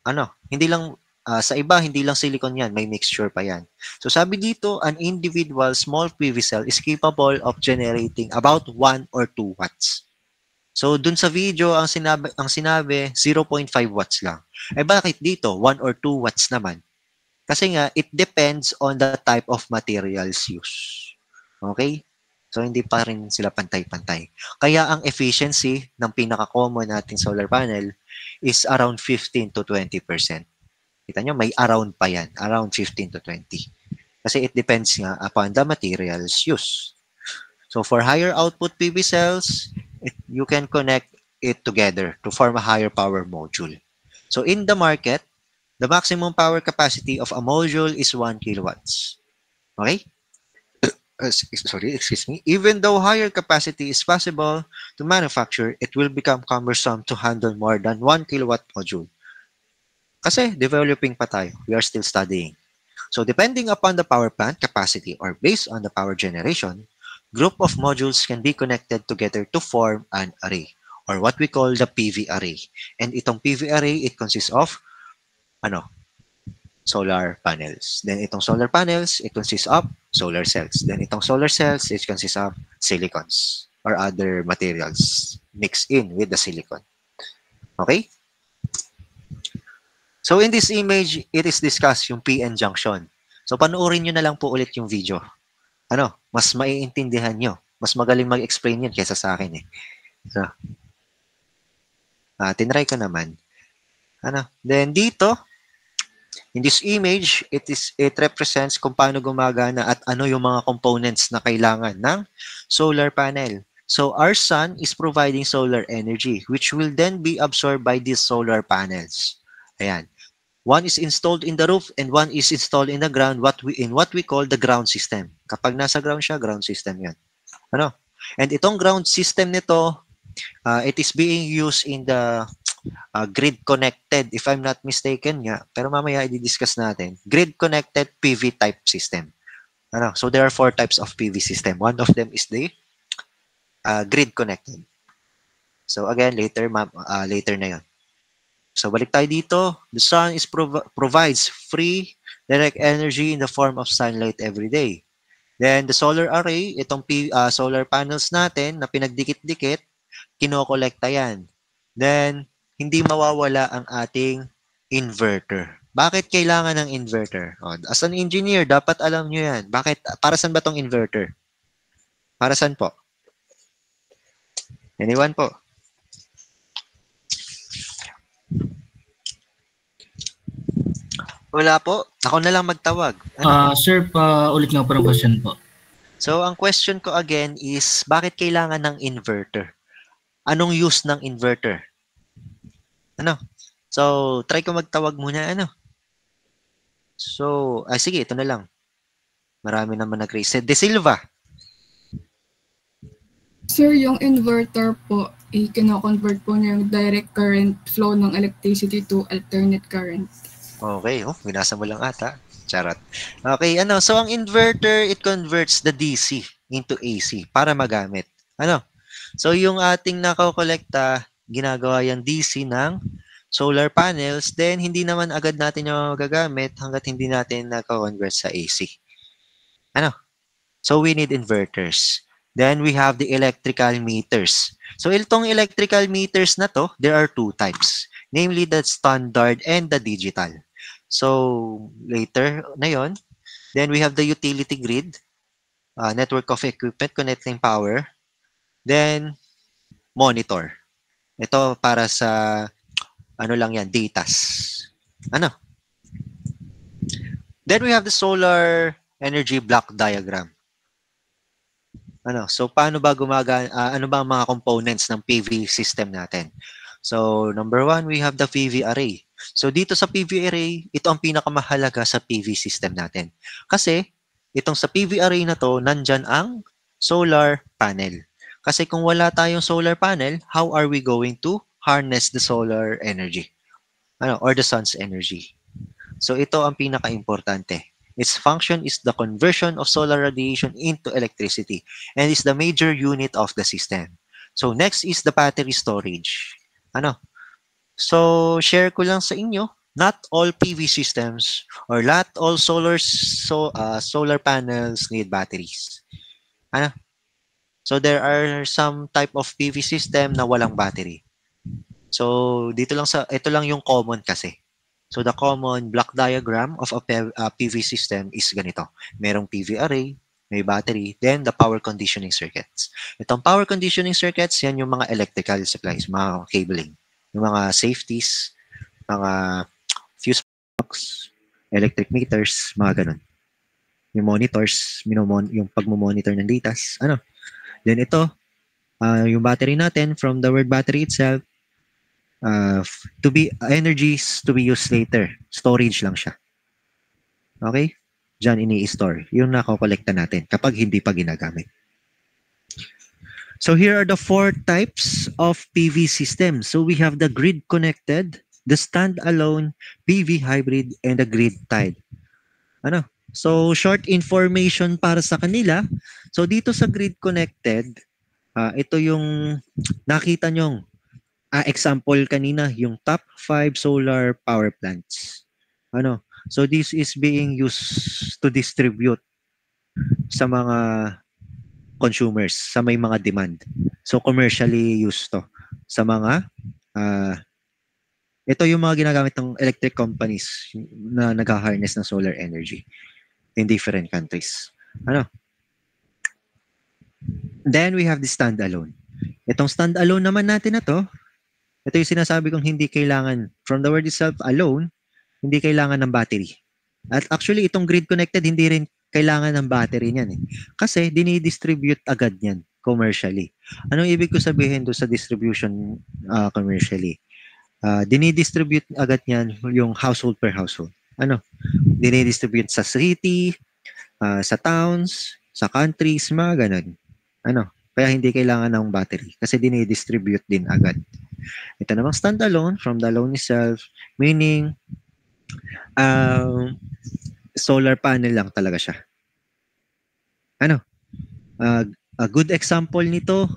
Ano? Hindi lang, sa iba, hindi lang silicon yan. May mixture pa yan. So, sabi dito, an individual small PV cell is capable of generating about 1 or 2 watts. So, dun sa video, ang sinabi 0.5 watts lang. Bakit dito? 1 or 2 watts naman. Kasi nga, it depends on the type of materials used. Okay? So, hindi pa rin sila pantay-pantay. Kaya ang efficiency ng pinaka-common nating solar panel is around 15 to 20%. Kita nyo, may around pa yan. Around 15 to 20. Kasi it depends nga upon the materials used. So, for higher output PV cells, you can connect it together to form a higher power module. So, in the market, the maximum power capacity of a module is 1 kilowatts. Okay? Excuse me. Even though higher capacity is possible to manufacture, it will become cumbersome to handle more than 1 kilowatt module. Kasi developing pa tayo. We are still studying. So, depending upon the power plant capacity or based on the power generation, group of modules can be connected together to form an array or what we call the PV array. And itong PV array, it consists of solar panels. Then itong solar panels, it consists of solar cells. Then itong solar cells, it consists of silicons or other materials mixed in with the silicon. Okay? So in this image, it is discussed yung PN junction. So panoorin nyo na lang po ulit yung video. Mas maiintindihan nyo. Mas magaling mag-explain yun kaysa sa akin eh. So, tinry ko naman. Then dito, in this image, it represents kung paano gumagana at ano yung mga components na kailangan ng solar panel. So our sun is providing solar energy, which will then be absorbed by these solar panels. Ayan. One is installed in the roof and one is installed in the ground, in what we call the ground system. Kapag nasa ground siya, ground system yan. And itong ground system nito, it is being used in the grid-connected, if I'm not mistaken nga. Pero mamaya i-discuss natin. Grid-connected PV type system. So there are 4 types of PV system. One of them is the grid-connected. So again, later na yon. So, balik tayo dito. The sun provides free direct energy in the form of sunlight every day. Then, the solar array, itong solar panels natin na pinagdikit-dikit, kinokolekta yan. Then, hindi mawawala ang ating inverter. Bakit kailangan ng inverter? As an engineer, dapat alam nyo yan. Bakit? Para saan ba tong inverter? Para saan po? Anyone po? Wala po. Ako na lang magtawag. Sir, ulit nga po ng question po. So, ang question ko again is, bakit kailangan ng inverter? Anong use ng inverter? Ano? So, try ko magtawag muna, ano? So, sige, ito na lang. Marami naman nag-raise. De Silva. Sir, yung inverter po, kino-convert po niya yung direct current flow ng electricity to alternate current. Okay, binasa mo lang ata. Charot. Okay, so ang inverter, it converts the DC into AC para magamit. So yung ating nakokolekta, ginagawa yung DC ng solar panels, then hindi naman agad natin yung magagamit hanggat hindi natin nako-convert sa AC. So we need inverters. Then we have the electrical meters. So itong electrical meters na to, there are two types. Namely the standard and the digital. So later na yon. Then we have the utility grid, network of equipment connecting power. Then monitor. Ito para sa lang yan, datas. Then we have the solar energy block diagram. So paano ba ano ba ang mga components ng PV system natin? So number one, we have the PV array. So dito sa PV array, ito ang pinakamahalaga sa PV system natin. Kasi itong sa PV array na to, nandyan ang solar panel. Kasi kung wala tayong solar panel, how are we going to harness the solar energy? Or the sun's energy? So ito ang pinaka-importante. Its function is the conversion of solar radiation into electricity and is the major unit of the system. So next is the battery storage. So share ko lang sa inyo, not all PV systems or not all solar panels need batteries. So there are some type of PV system na walang battery. So ito lang yung common kasi. So the common block diagram of a PV system is ganito. Merong PV array, may battery, then the power conditioning circuits. Itong power conditioning circuits, yan yung mga electrical supplies, mga cabling, yung mga safeties, mga fuse box, electric meters, mga ganun. Yung monitors, yung pagmo-monitor ng datas. Then ito, yung battery natin, from the word battery itself, to be energies to be used later. Storage lang siya. Okay? Diyan ini-store. Yung nakokolekta natin kapag hindi pa ginagamit. So here are the 4 types of PV systems. So we have the grid-connected, the stand-alone, PV hybrid, and the grid-tied. So short information para sa kanila. So dito sa grid-connected, ito yung nakita nyong example kanina, yung top 5 solar power plants. So this is being used to distribute sa mga consumers, sa may mga demand. So commercially used to sa mga ito yung mga ginagamit ng electric companies na nag-harness ng solar energy in different countries. Then we have the standalone. Itong standalone naman natin na to, ito yung sinasabi kong hindi kailangan, from the word itself alone, hindi kailangan ng battery. At actually, itong grid-connected, hindi rin kailangan ng battery niyan. Kasi dinidistribute agad yan commercially. Anong ibig ko sabihin doon sa distribution commercially? Dinidistribute agad yan yung household per household. Dinidistribute sa city, sa towns, sa countries, mga ganun. Kaya hindi kailangan ng battery kasi dinidistribute din agad. Ito namang standalone, from the alone itself, meaning solar panel lang talaga siya. A good example nito,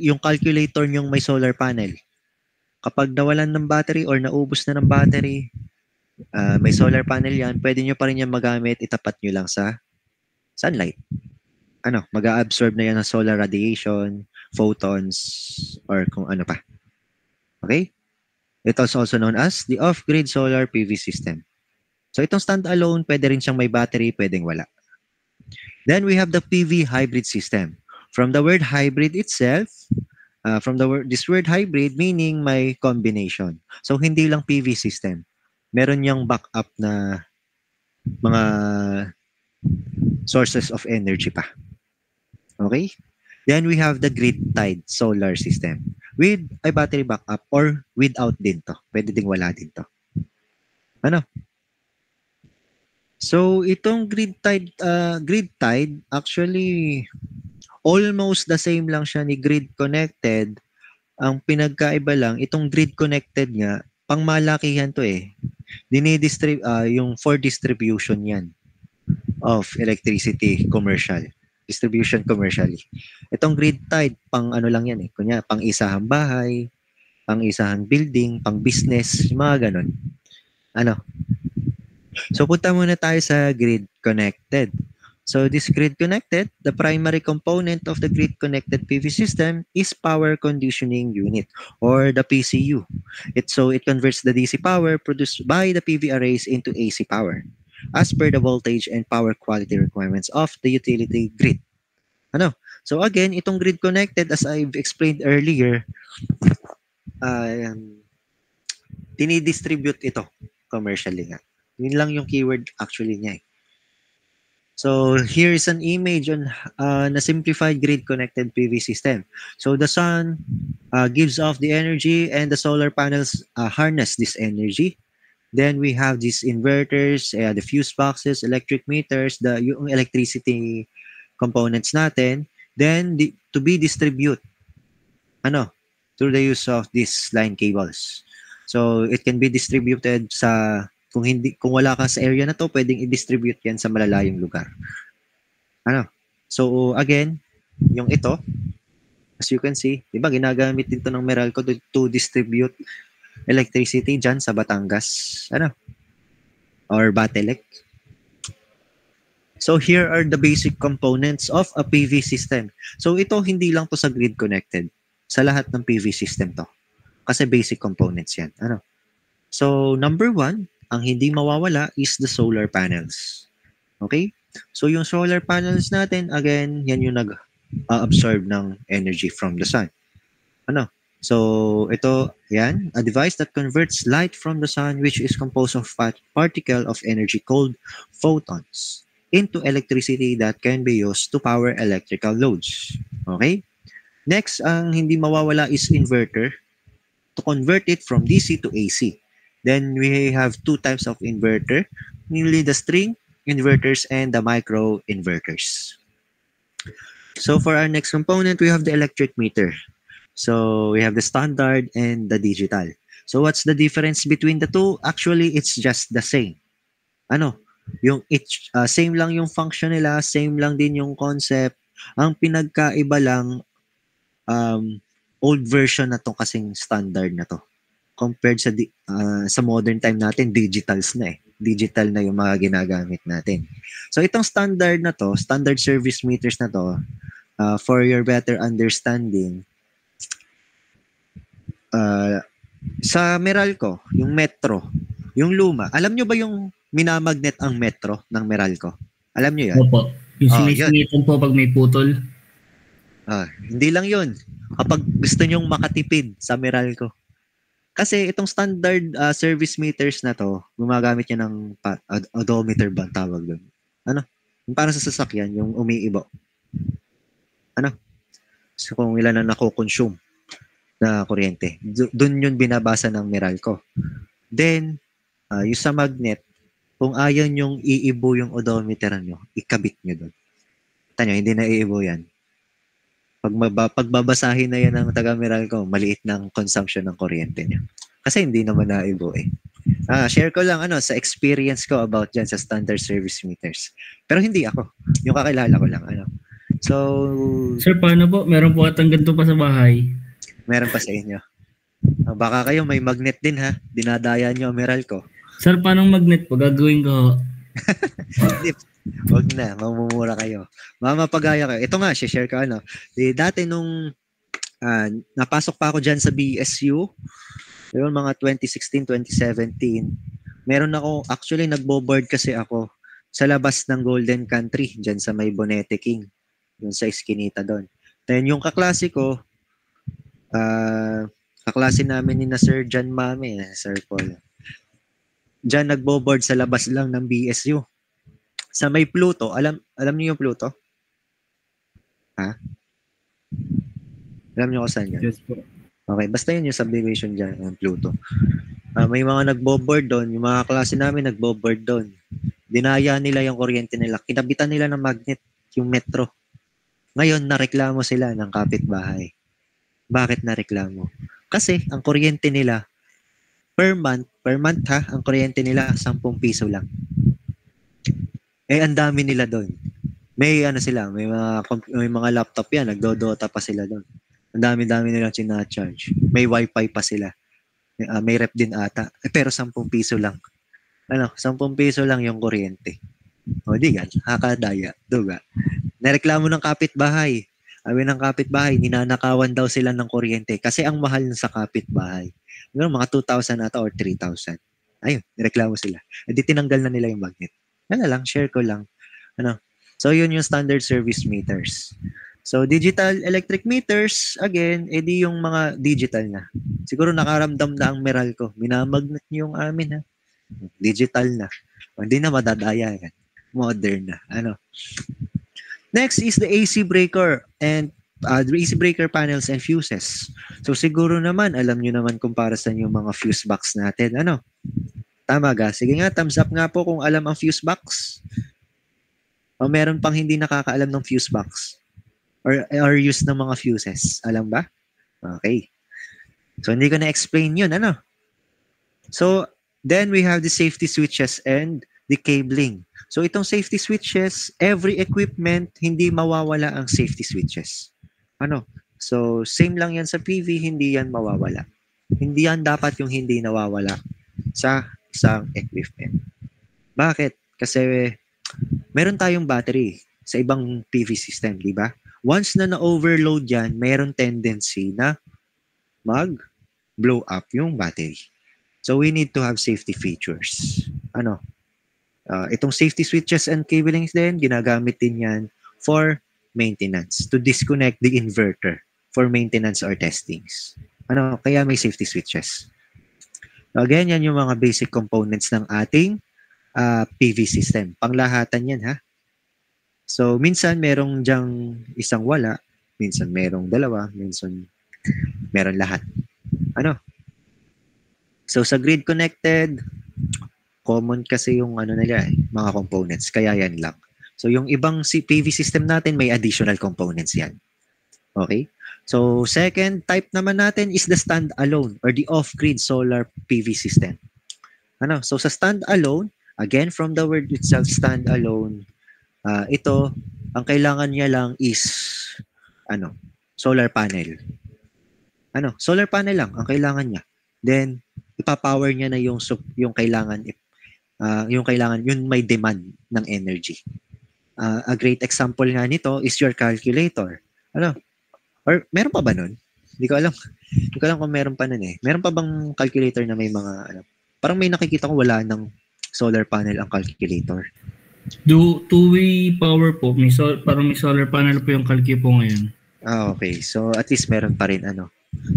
yung calculator nyong may solar panel. Kapag nawalan ng battery or naubos na ng battery, may solar panel yan, pwede nyo pa rin yan magamit, itapat nyo lang sa sunlight. Mag-a-absorb na yan ng solar radiation, photons, or kung ano pa. Okay? It is also known as the off-grid solar PV system. So itong stand-alone, pwede rin siyang may battery, pwedeng wala. Then we have the PV hybrid system. From the word hybrid itself, this word hybrid meaning may combination. So hindi lang PV system. Meron niyang backup na mga sources of energy pa. Okay? Then we have the grid-tied solar system with a battery backup or without din to. Pwede ding wala din to. Ano? So itong grid-tied actually almost the same lang siya ni grid connected. Ang pinagkaiba lang itong grid connected nga pangmalakihan to eh. Yung for distribution yan of electricity commercial. Distribution commercially. Itong grid tied, pang ano lang yan eh. Kunya, pang isahang bahay, pang isahang building, pang business, mga ganon. Ano? So, punta muna tayo sa grid connected. So, this grid connected, the primary component of the grid connected PV system is power conditioning unit or the PCU. It converts the DC power produced by the PV arrays into AC power as per the voltage and power quality requirements of the utility grid. Ano? So again, itong grid connected, as I've explained earlier, dinidistribute ito commercially nga. Yun lang yung keyword actually niya eh. So here is an image on na simplified grid connected PV system. So the sun gives off the energy and the solar panels harness this energy. Then we have these inverters, the fuse boxes, electric meters, yung electricity components natin. Then to be distribute through the use of these line cables. So it can be distributed sa kung wala ka sa area na to, pwedeng i-distribute yan sa malalayong lugar. So again, yung ito, as you can see, di ba ginagamit din to ng Meralco to distribute electricity dyan sa Batangas, or Batelec. So here are the basic components of a PV system. So ito hindi lang to sa grid connected. Sa lahat ng PV system to. Kasi basic components yan. So number 1, ang hindi mawawala is the solar panels. Okay? So yung solar panels natin, again, yan yung nag-absorb ng energy from the sun. So ito, yan, a device that converts light from the sun, which is composed of particle of energy called photons, into electricity that can be used to power electrical loads. Okay? Next, ang hindi mawawala is inverter to convert it from DC to AC. Then we have 2 types of inverter, mainly the string inverters and the micro inverters. So for our next component, we have the electric meter. So we have the standard and the digital. So what's the difference between the two? Actually, it's just the same. Same lang yung function nila, same lang din yung concept. Ang pinagkaiba lang, old version na to kasing standard na to. Compared sa modern time natin, digitals na eh. Digital na yung mga ginagamit natin. So itong standard na to, standard service meters na to, for your better understanding, sa Meralco, yung Metro, yung luma, alam nyo ba yung minamagnet ang Metro ng Meralco? Alam nyo yan? Opo. Yung sinisinitan po pag may putol. Hindi lang yun. Kapag gusto nyong makatipid sa Meralco. Kasi itong standard service meters na to, gumagamit yan ng odometer ba ang tawag doon? Yung parang sa sasakyan, yung umiibo. So kung ilan na nako-consume na kuryente. Doon yun binabasa ng Meralco. Then, yung sa magnet, kung ayaw nyong iibo yung odometer nyo, ikabit nyo doon. Tanyo, hindi na iibo yan. Pagbabasahin na yan ng taga Meralco, maliit ng consumption ng kuryente nyo. Kasi hindi naman naibo eh. Share ko lang sa experience ko about dyan sa standard service meters. Pero hindi ako. Yung kakilala ko lang. So, Sir, paano po? Meron po atang ganito pa sa bahay. Meron pa sa inyo. Baka kayo may magnet din ha. Dinadaya nyo ang Meralco. Sir, paano magnet po? Gagawin ko. Huwag na, mamumura kayo. Mamapagaya kayo. Ito nga, share ko dati nung napasok pa ako dyan sa BSU, yun, mga 2016, 2017, meron ako, actually nagbo-board kasi ako sa labas ng Golden Country, dyan sa may Bonete King, yun sa Eskinita doon. Then yung kaklase ko, kaklase namin ni na Sir John Mame, Sir Paul. Diyan nagbo-board sa labas lang ng BSU. Sa may Pluto, alam niyo yung Pluto? Ha? Alam niyo kung saan yan? Yes po. Okay, basta yun yung subdivision dyan ng Pluto. May mga nagbo-board doon, yung mga klase namin nagbo-board doon. Dinaya nila yung kuryente nila. Kinabitan nila ng magnet, yung metro. Ngayon, nareklamo sila ng kapitbahay. Bakit nareklamo? Kasi ang kuryente nila, per month ha, ang kuryente nila, 10 piso lang. Ang dami nila doon. May may mga laptop yan, nagdodota pa sila doon. Ang dami-dami nilang charge. May wifi pa sila. May rep din ata. Pero 10 piso lang. 10 piso lang yung kuryente. O di gan, hakadaya. Duga. Nareklamo ng kapitbahay. Sabi ng kapitbahay, ninanakawan daw sila ng kuryente kasi ang mahal sa kapitbahay. Mga 2,000 ata or 3,000. Ayun, nireklamo sila. Di tinanggal na nila yung magnet. Lang, share ko lang. So yun yung standard service meters. So digital electric meters, again, edi yung mga digital na. Siguro nakaramdam na ang Meralco. Minamagnet niyo yung amin ha. Digital na. Hindi na madadaya yan. Modern na. Next is the AC breaker and the AC breaker panels and fuses. So siguro naman, alam nyo naman kung para saan yung mga fuse box natin. Tama ga? Sige nga, thumbs up nga po kung alam ang fuse box. O meron pang hindi nakakaalam ng fuse box. Or use ng mga fuses. Alam ba? Okay. So hindi ko na-explain yun. So then we have the safety switches and the cabling. So itong safety switches, every equipment, hindi mawawala ang safety switches. So same lang yan sa PV, hindi yan mawawala. Hindi yan dapat yung hindi nawawala sa isang equipment. Bakit? Kasi meron tayong battery sa ibang PV system, di ba? Once na na-overload yan, meron tendency na mag-blow up yung battery. So we need to have safety features. Itong safety switches and cablings din, ginagamit din yan for maintenance, to disconnect the inverter for maintenance or testings. Kaya may safety switches. Again, yan yung mga basic components ng ating PV system. Panglahatan yan ha. So, minsan merong dyang isang wala, minsan merong dalawa, minsan meron lahat. So, sa grid connected, common kasi yung nila mga components, kaya yan lang. So yung ibang PV system natin may additional components yan. Okay? So second type naman natin is the standalone or the off-grid solar PV system. So sa standalone, again from the word itself, standalone, ito ang kailangan niya lang is solar panel. Solar panel lang ang kailangan niya. Then ipapower niya na yung kailangan yun may demand ng energy. A great example nga nito is your calculator. Or meron pa ba nun? Hindi ko alam kung meron pa nun eh. Meron pa bang calculator na may mga parang may nakikita ko wala ng solar panel ang calculator. Two-way power po. Parang may solar panel po yung calci po ngayon. Okay. So at least meron pa rin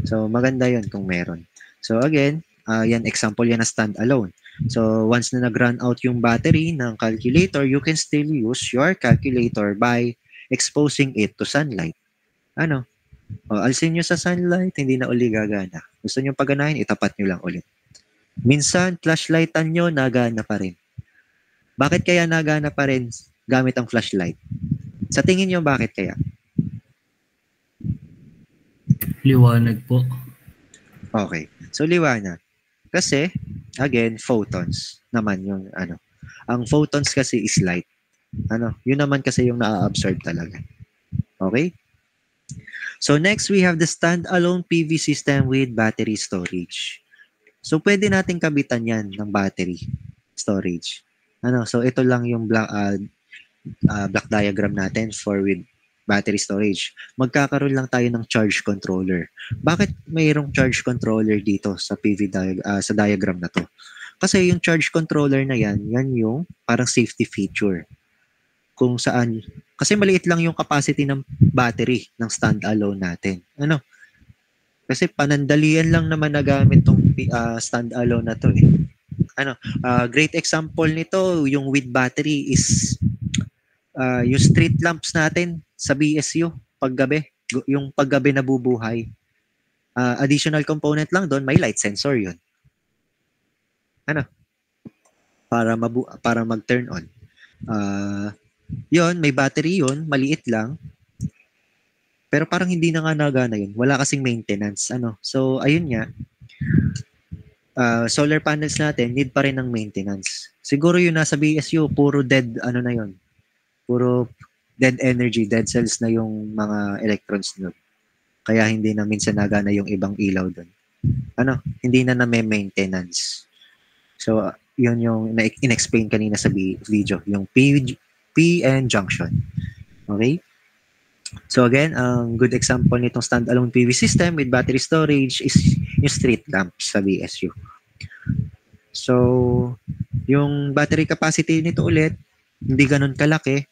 So maganda yun kung meron. So again, yan example yan na standalone. So once na nag-run out yung battery ng calculator, you can still use your calculator by exposing it to sunlight. Alisin nyo sa sunlight, hindi na uli gagana. Gusto nyo paganahin, itapat nyo lang ulit. Minsan, flashlightan nyo, nagana pa rin. Bakit kaya nagana pa rin gamit ang flashlight? Sa tingin nyo, bakit kaya? Liwanag po. Okay. So, liwanag. Kasi, again, photons naman yung Ang photons kasi is light. Yun naman kasi yung na-absorb talaga. Okay? So next, we have the standalone PV system with battery storage. So pwede natin kabitan yan ng battery storage. So ito lang yung block diagram natin for with battery storage. Magkakaroon lang tayo ng charge controller. Bakit mayroong charge controller dito sa sa diagram na to? Kasi yung charge controller na yan yung parang safety feature. Kung saan, kasi maliit lang yung capacity ng battery ng standalone natin. Kasi panandalian lang naman nagamit tong standalone na to eh. Great example nito, yung with battery is yung street lamps natin sa BSU. paggabi, yung paggabi nabubuhay. Additional component lang doon, may light sensor yun. Ano? Para mag-turn on. Yun, may battery yun, maliit lang. Pero parang hindi na nga nagana yun. Wala kasing maintenance. So, ayun nga. Solar panels natin, need pa rin ng maintenance. Siguro yung nasa BSU, puro dead, na yun. Puro dead energy, dead cells na yung mga electrons doon. Kaya hindi na minsan nagana yung ibang ilaw doon. Hindi na maintenance. So, yun yung in-explain kanina sa video, yung PN junction. Okay? So again, ang good example nitong standalone PV system with battery storage is yung street lamps sa BSU. So, yung battery capacity nito ulit, hindi ganun kalaki.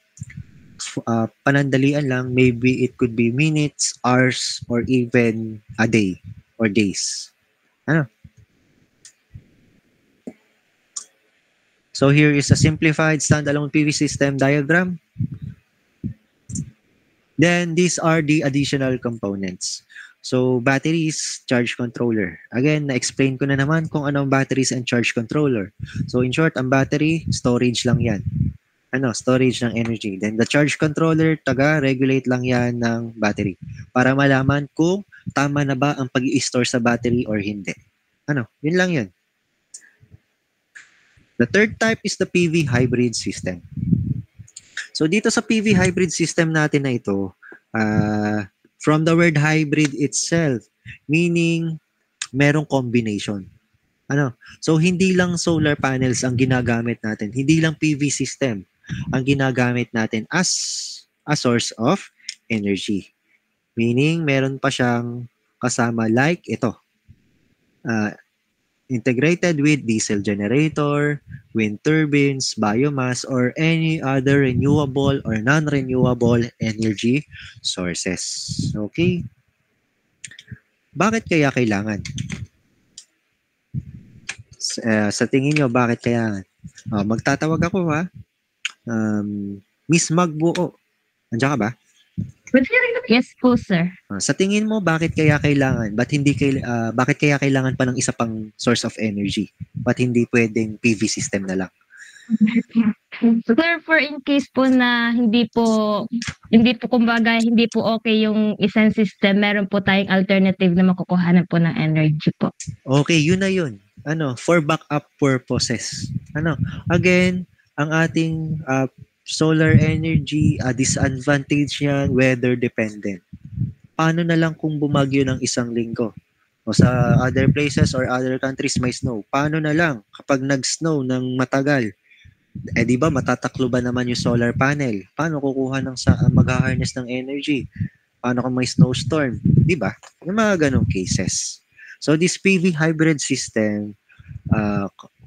Panandalian lang, maybe it could be minutes, hours, or even a day or days. So here is a simplified standalone PV system diagram. Then these are the additional components. So batteries, charge controller. Again, na-explain ko na naman kung ano ang batteries and charge controller. So in short, ang battery, storage lang yan. Storage ng energy. Then the charge controller, taga-regulate lang yan ng battery. Para malaman kung tama na ba ang pag-i-store sa battery or hindi. Yun lang yun. The third type is the PV hybrid system. So dito sa PV hybrid system natin na ito, from the word hybrid itself, meaning merong combination. So hindi lang solar panels ang ginagamit natin, hindi lang PV system ang ginagamit natin as a source of energy. Meaning meron pa siyang kasama like ito. Integrated with diesel generator, wind turbines, biomass, or any other renewable or non-renewable energy sources. Okay? Bakit kaya kailangan? Sa tingin nyo, bakit kailangan? Magtatawag ako ha. Miss Magbuo. Andiyan ka ba? Yes po, sir. Sa tingin mo, bakit kaya kailangan? Bakit kaya kailangan pa ng isa pang source of energy? Ba't hindi pwedeng PV system na lang? Sir, for in case po na hindi po kumbaga hindi po okay yung isang system, meron po tayong alternative na makukuhanan po ng energy po. Okay, yun na yun. For backup purposes. Again, ang ating solar energy, disadvantage yan, weather dependent. Paano na lang kung bumagyo ng isang linggo? O sa other places or other countries may snow. Paano na lang kapag nag-snow ng matagal? Di ba matataklo ba naman yung solar panel? Paano kukuha ng mag-harness ng energy? Paano kung may snowstorm? Di ba? Yung mga ganong cases. So this PV hybrid system,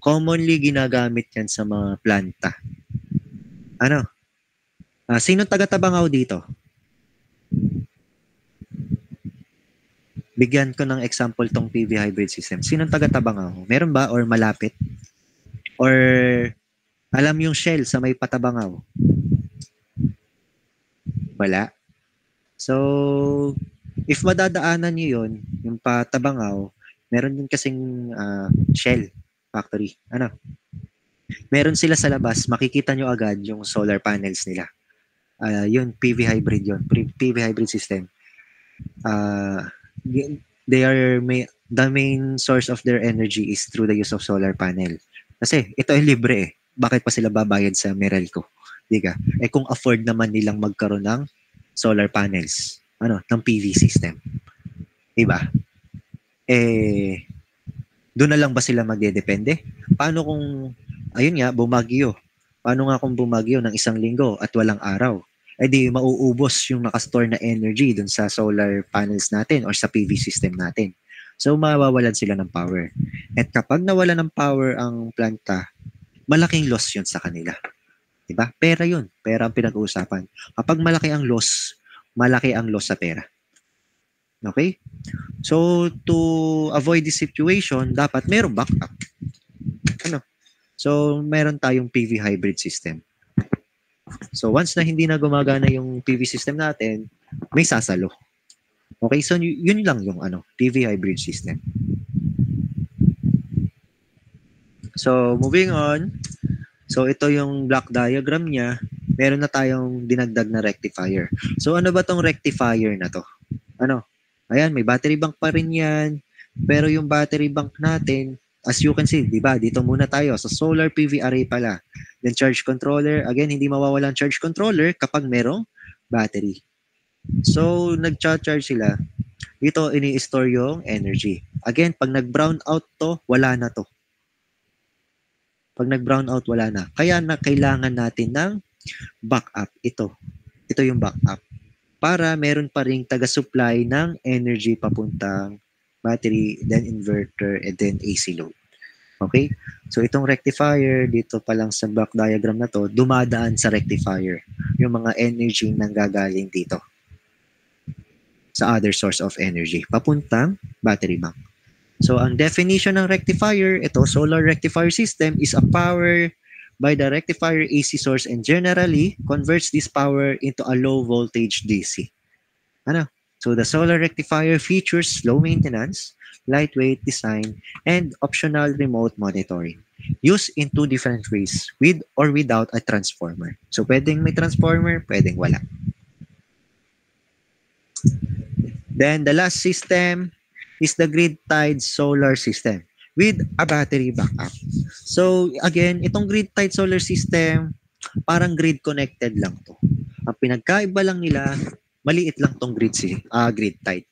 commonly ginagamit yan sa mga planta. Sinong taga-Tabangaw dito? Bigyan ko ng example tong PV hybrid system. Sinong taga-Tabangaw? Meron ba or malapit? Or alam yung Shell sa may Patabangaw? Wala. So, if madadaanan nyo yun, yung Patabangaw, meron din kasing Shell factory. Meron sila sa labas, makikita nyo agad yung solar panels nila. Yun, PV hybrid yun. PV hybrid system. The main source of their energy is through the use of solar panel. Kasi ito ay libre eh. Bakit pa sila babayad sa Meralco? Diga? Kung afford naman nilang magkaroon ng solar panels, ng PV system. Diba? Doon na lang ba sila magdedepende? Paano kung ayun nga, bumagyo. Paano nga kung bumagyo ng isang linggo at walang araw? Di mauubos yung nakastore na energy dun sa solar panels natin or sa PV system natin. So, mawawalan sila ng power. At kapag nawala ng power ang planta, malaking loss yun sa kanila. Diba? Pera yun. Pera ang pinag-uusapan. Kapag malaki ang loss sa pera. Okay? So, to avoid this situation, dapat mayroong backup. So, meron tayong PV hybrid system. So once na hindi na gumagana yung PV system natin, may sasalo. Okay, so yun lang yung PV hybrid system. So moving on. So ito yung block diagram niya. Meron na tayong dinagdag na rectifier. So ano ba tong rectifier na to? Ayan, may battery bank pa rin yan. Pero yung battery bank natin, as you can see, di ba? Dito muna tayo sa solar PV array pala. Then charge controller, again, hindi mawawala ang charge controller kapag merong battery. So, nag-charge sila. Dito, ini-store yung energy. Again, pag nag-brown out to, wala na to. Pag nag-brown out, wala na. Kaya na kailangan natin ng backup. Ito yung backup. Para meron pa ring taga-supply ng energy papuntang battery, then inverter, and then AC load. Okay? So, itong rectifier, dito pa lang sa block diagram na to, dumadaan sa rectifier. Yung mga energy nang gagaling dito sa other source of energy, papuntang battery bank. So, ang definition ng rectifier, ito, solar rectifier system is a power by the rectifier AC source and generally converts this power into a low voltage DC. So, the solar rectifier features low maintenance, lightweight design, and optional remote monitoring. Used in two different ways, with or without a transformer. So, pwedeng may transformer, pwedeng wala. Then, the last system is the grid-tied solar system with a battery backup. So, again, itong grid-tied solar system, parang grid-connected lang to. Ang pinagkaiba lang nila, maliit lang tong grid-tied.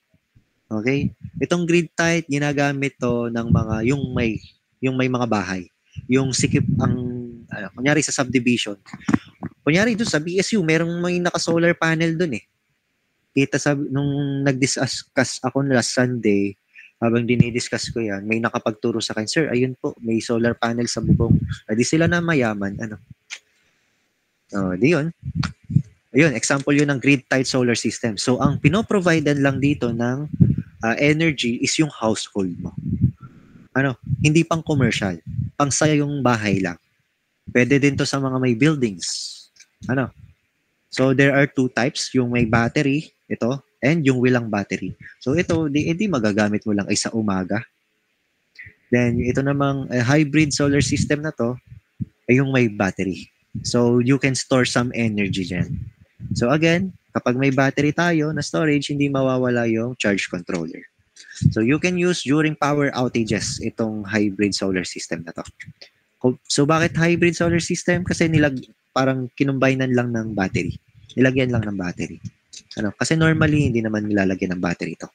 Okay? Itong grid-tied, ginagamit to ng mga, yung may mga bahay. Yung sikip, kunyari sa subdivision. Kunyari doon sa BSU, merong may naka-solar panel doon eh. Kita nung nag-discuss ako last Sunday, habang dinidiscuss ko yan, may nakapagturo sa akin, sir, ayun po, may solar panel sa bubong. Di sila na mayaman. Di yun. Ayun, example yun ng grid-tied solar system. So, ang pinoprovidean lang dito ng energy is yung household mo. Hindi pang commercial. Pang saya yung bahay lang. Pwede din to sa mga may buildings. So, there are two types. Yung may battery, ito, and yung walang battery. So, ito, hindi magagamit mo lang ay sa umaga. Then, ito namang hybrid solar system na to, ay yung may battery. So, you can store some energy dyan. So, again, kapag may battery tayo na storage, hindi mawawala yung charge controller. So, you can use during power outages itong hybrid solar system na to. So, bakit hybrid solar system? Kasi parang kinumbinan lang ng battery. Nilagyan lang ng battery. Kasi normally, hindi naman nilalagyan ng battery ito.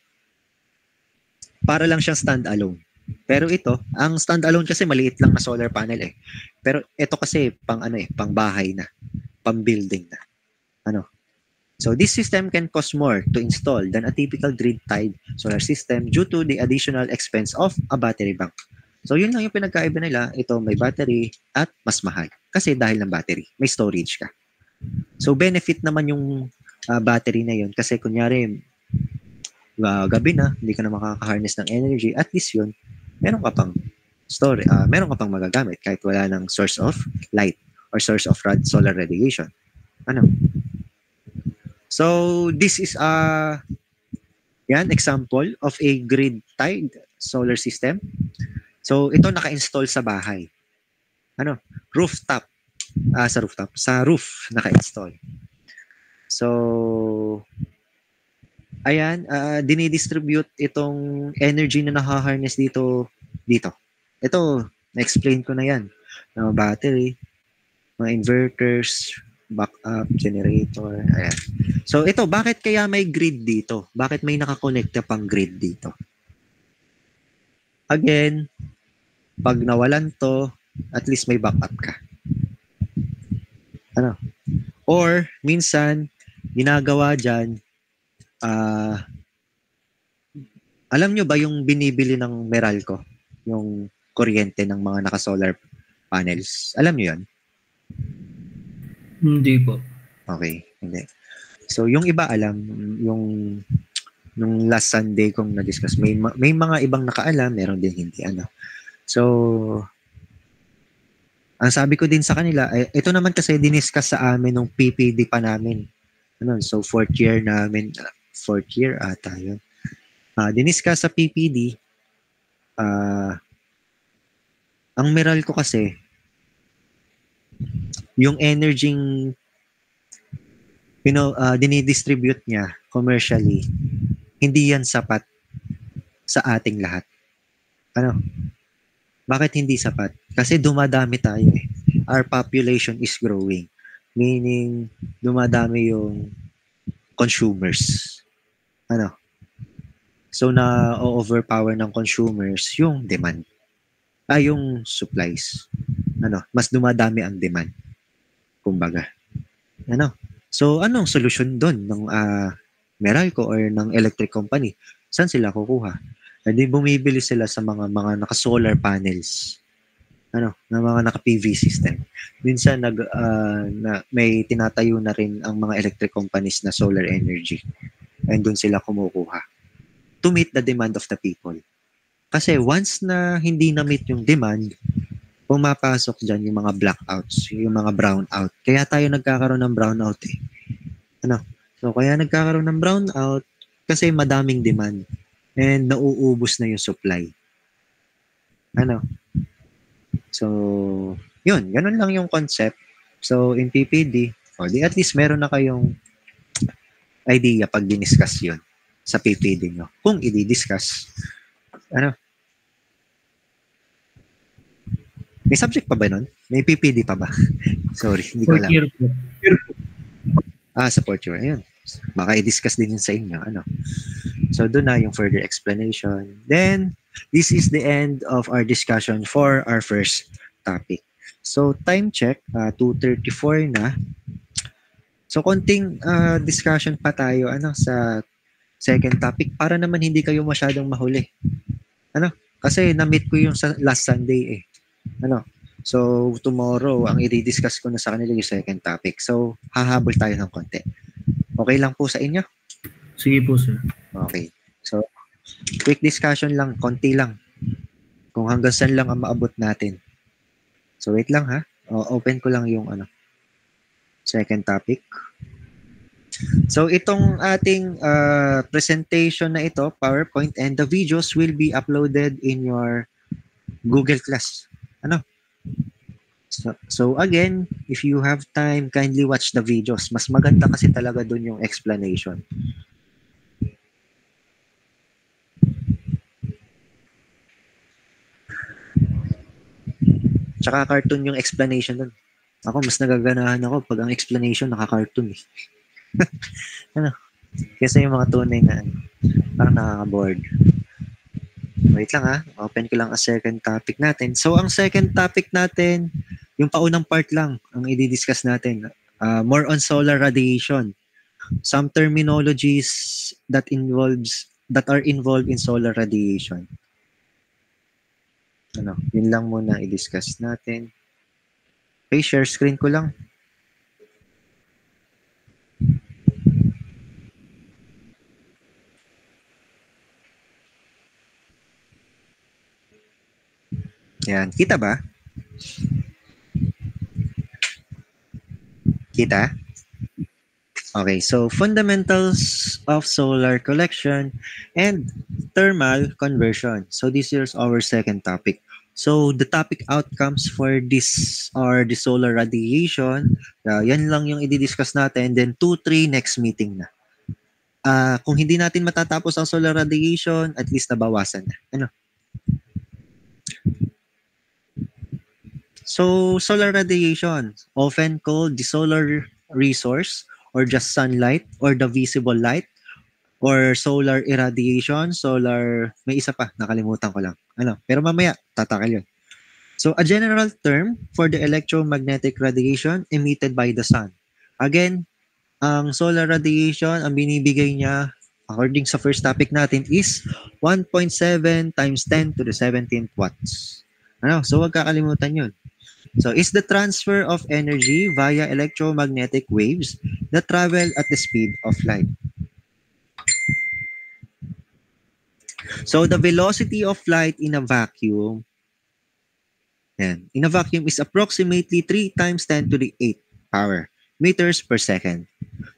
Para lang siyang stand-alone. Pero ito, ang stand-alone kasi maliit lang na solar panel eh. Pero ito kasi pang bahay na, pang building na. So this system can cost more to install than a typical grid-tied solar system due to the additional expense of a battery bank. So yun lang yung pinagkaiba nila. Ito may battery at mas mahal. Kasi dahil ng battery, may storage ka. So benefit naman yung battery na yun. Kasi kunyari, gabi na, hindi ka na makaka-harness ng energy. At least yun, meron ka pang magagamit kahit wala ng source of light or source of solar radiation. So this is example of a grid-tied solar system. So ito naka-install sa bahay. Rooftop. Sa roof naka-install. So ayan, dinidistribute itong energy na naka-harness dito. Ito, na-explain ko na yan. Battery, mga inverters, backup, generator, ayan. So ito, bakit kaya may grid dito? Bakit may nakakonekta pang grid dito? Again, pag nawalan to, at least may backup ka. Or, minsan, ginagawa dyan, alam nyo ba yung binibili ng Meralco? Yung kuryente ng mga naka-solar panels. Alam nyo yun? Hindi po. Okay, hindi. So, yung iba alam, nung last Sunday kong na-discuss, may mga ibang nakaalam, meron din hindi. So, Ang sabi ko din sa kanila, ito naman kasi diniscuss sa amin nung PPD pa namin. So fourth year namin, fourth year ata yun. Diniscuss sa PPD, ang meral ko kasi, yung energy dinidistribute niya commercially, hindi yan sapat sa ating lahat. Bakit hindi sapat? Kasi dumadami tayo eh. Our population is growing. Meaning, dumadami yung consumers. So, na-overpower ng consumers yung demand. Yung supplies. Mas dumadami ang demand. Kumbaga. So, anong solusyon doon ng Meralco or ng electric company? Saan sila kukuha? Hindi bumibili sila sa mga naka-solar panels. Na mga naka-PV system. Minsan may tinatayo na rin ang mga electric companies na solar energy. And doon sila kumukuha to meet the demand of the people. Kasi once na hindi na-meet yung demand, pumapasok dyan yung mga blackouts, yung mga brownout. Kaya tayo nagkakaroon ng brownout eh. So kaya nagkakaroon ng brownout kasi madaming demand. And nauubos na yung supply. So, yun. Ganun lang yung concept. So, in PPD, at least meron na kayong idea pag diniscuss yun sa PPD nyo. Kung i-discuss. May subject pa ba nun? May PPD pa ba? Sorry, hindi ko alam. Sa fourth year. Ayun. Baka i-discuss din yun sa inyo. So, doon na yung further explanation. Then, this is the end of our discussion for our first topic. So, time check, 2:34 na. So, konting discussion pa tayo sa second topic para naman hindi kayo masyadong mahuli. Kasi na-meet ko yung last Sunday eh. So, tomorrow, ang i-discuss ko na sa kanila yung second topic. So, hahabol tayo ng konti. Okay lang po sa inyo? Sige po, sir. Okay. So, quick discussion lang, konti lang. Kung hanggang saan lang ang maabot natin. So, wait lang ha. Open ko lang yung second topic. So, itong ating presentation na ito, PowerPoint, and the videos will be uploaded in your Google Class. So again, if you have time, kindly watch the videos. Mas maganda kasi talaga dun yung explanation. Tsaka cartoon yung explanation dun. Ako, mas nagaganahan ako pag ang explanation naka-cartoon eh. Kasi yung mga tunay na parang nakaka-board. Wait lang ha. Open ko lang ang second topic natin. So, ang second topic natin, yung paunang part lang ang i-discuss natin. More on solar radiation. Some terminologies that are involved in solar radiation. Yun lang muna i-discuss natin. Okay, share screen ko lang. Yan, kita ba? Kita? Okay, so fundamentals of solar collection and thermal conversion. So this is our second topic. So the topic outcomes for this are the solar radiation. Yan lang yung i-discuss natin. Then 2-3 next meeting na. Kung hindi natin matatapos ang solar radiation, at least nabawasan na. So, solar radiation, often called the solar resource or just sunlight or the visible light or solar irradiation, may isa pa, nakalimutan ko lang. Pero mamaya, tatakal yun. So, a general term for the electromagnetic radiation emitted by the sun. Again, ang solar radiation, ang binibigay niya, according sa first topic natin, is 1.7 times 10 to the 17th watts. So, huwag kakalimutan yun. So, is the transfer of energy via electromagnetic waves that travel at the speed of light. So, the velocity of light in a vacuum Yan. In a vacuum is approximately 3 times 10 to the 8 power meters per second.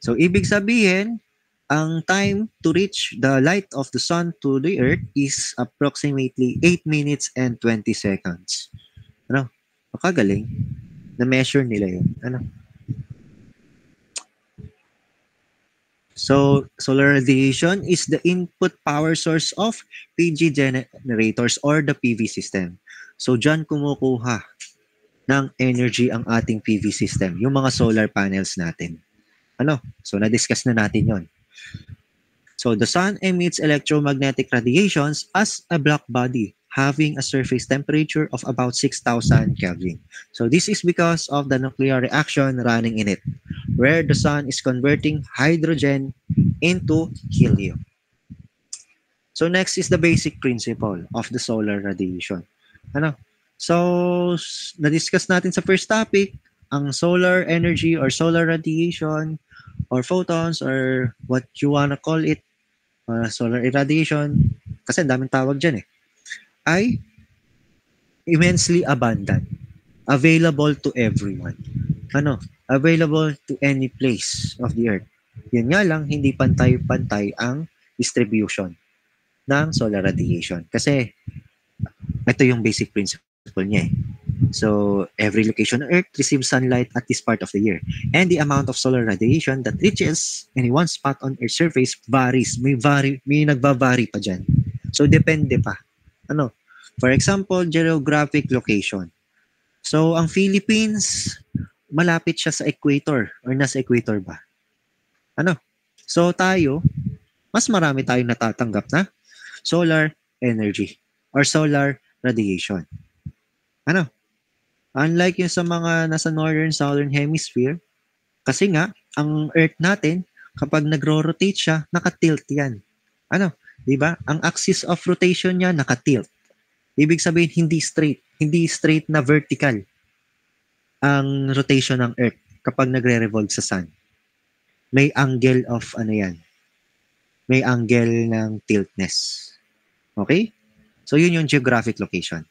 So, ibig sabihin, ang time to reach the light of the sun to the earth is approximately 8 minutes and 20 seconds. Ano? Makagaling. Na-measure nila yun. Ano? So, solar radiation is the input power source of PG generators or the PV system. So, dyan kumukuha ng energy ang ating PV system, yung mga solar panels natin. Ano? So, na-discuss na natin yon. So, the sun emits electromagnetic radiations as a black body having a surface temperature of about 6,000 Kelvin. So, this is because of the nuclear reaction running in it, where the sun is converting hydrogen into helium. So, next is the basic principle of the solar radiation. Ano? So, na-discuss natin sa first topic, ang solar energy or solar radiation or photons or what you wanna call it, solar irradiation, kasi ang daming tawag dyan ay immensely abundant, available to everyone. Ano? Available to any place of the earth. Yun nga lang, hindi pantay-pantay ang distribution ng solar radiation. Kasi, ito yung basic principle niya So, every location on Earth receives sunlight at this part of the year. And the amount of solar radiation that reaches any one spot on Earth's surface varies. May nagba-vary pa dyan. So, depende pa. Ano? For example, geographic location. So, ang Philippines, malapit siya sa equator or nasa equator ba? Ano? So, tayo, mas marami tayong natatanggap na solar energy or solar radiation. Ano? Unlike yung sa mga nasa northern, southern hemisphere, kasi nga, ang Earth natin, kapag nagro-rotate siya, nakatilt yan. Ano? Diba? Ang axis of rotation niya, nakatilt. Ibig sabihin, hindi straight na vertical ang rotation ng Earth kapag nagre-revolve sa Sun. May angle of, may angle ng tiltness. Okay? So, yun yung geographic location.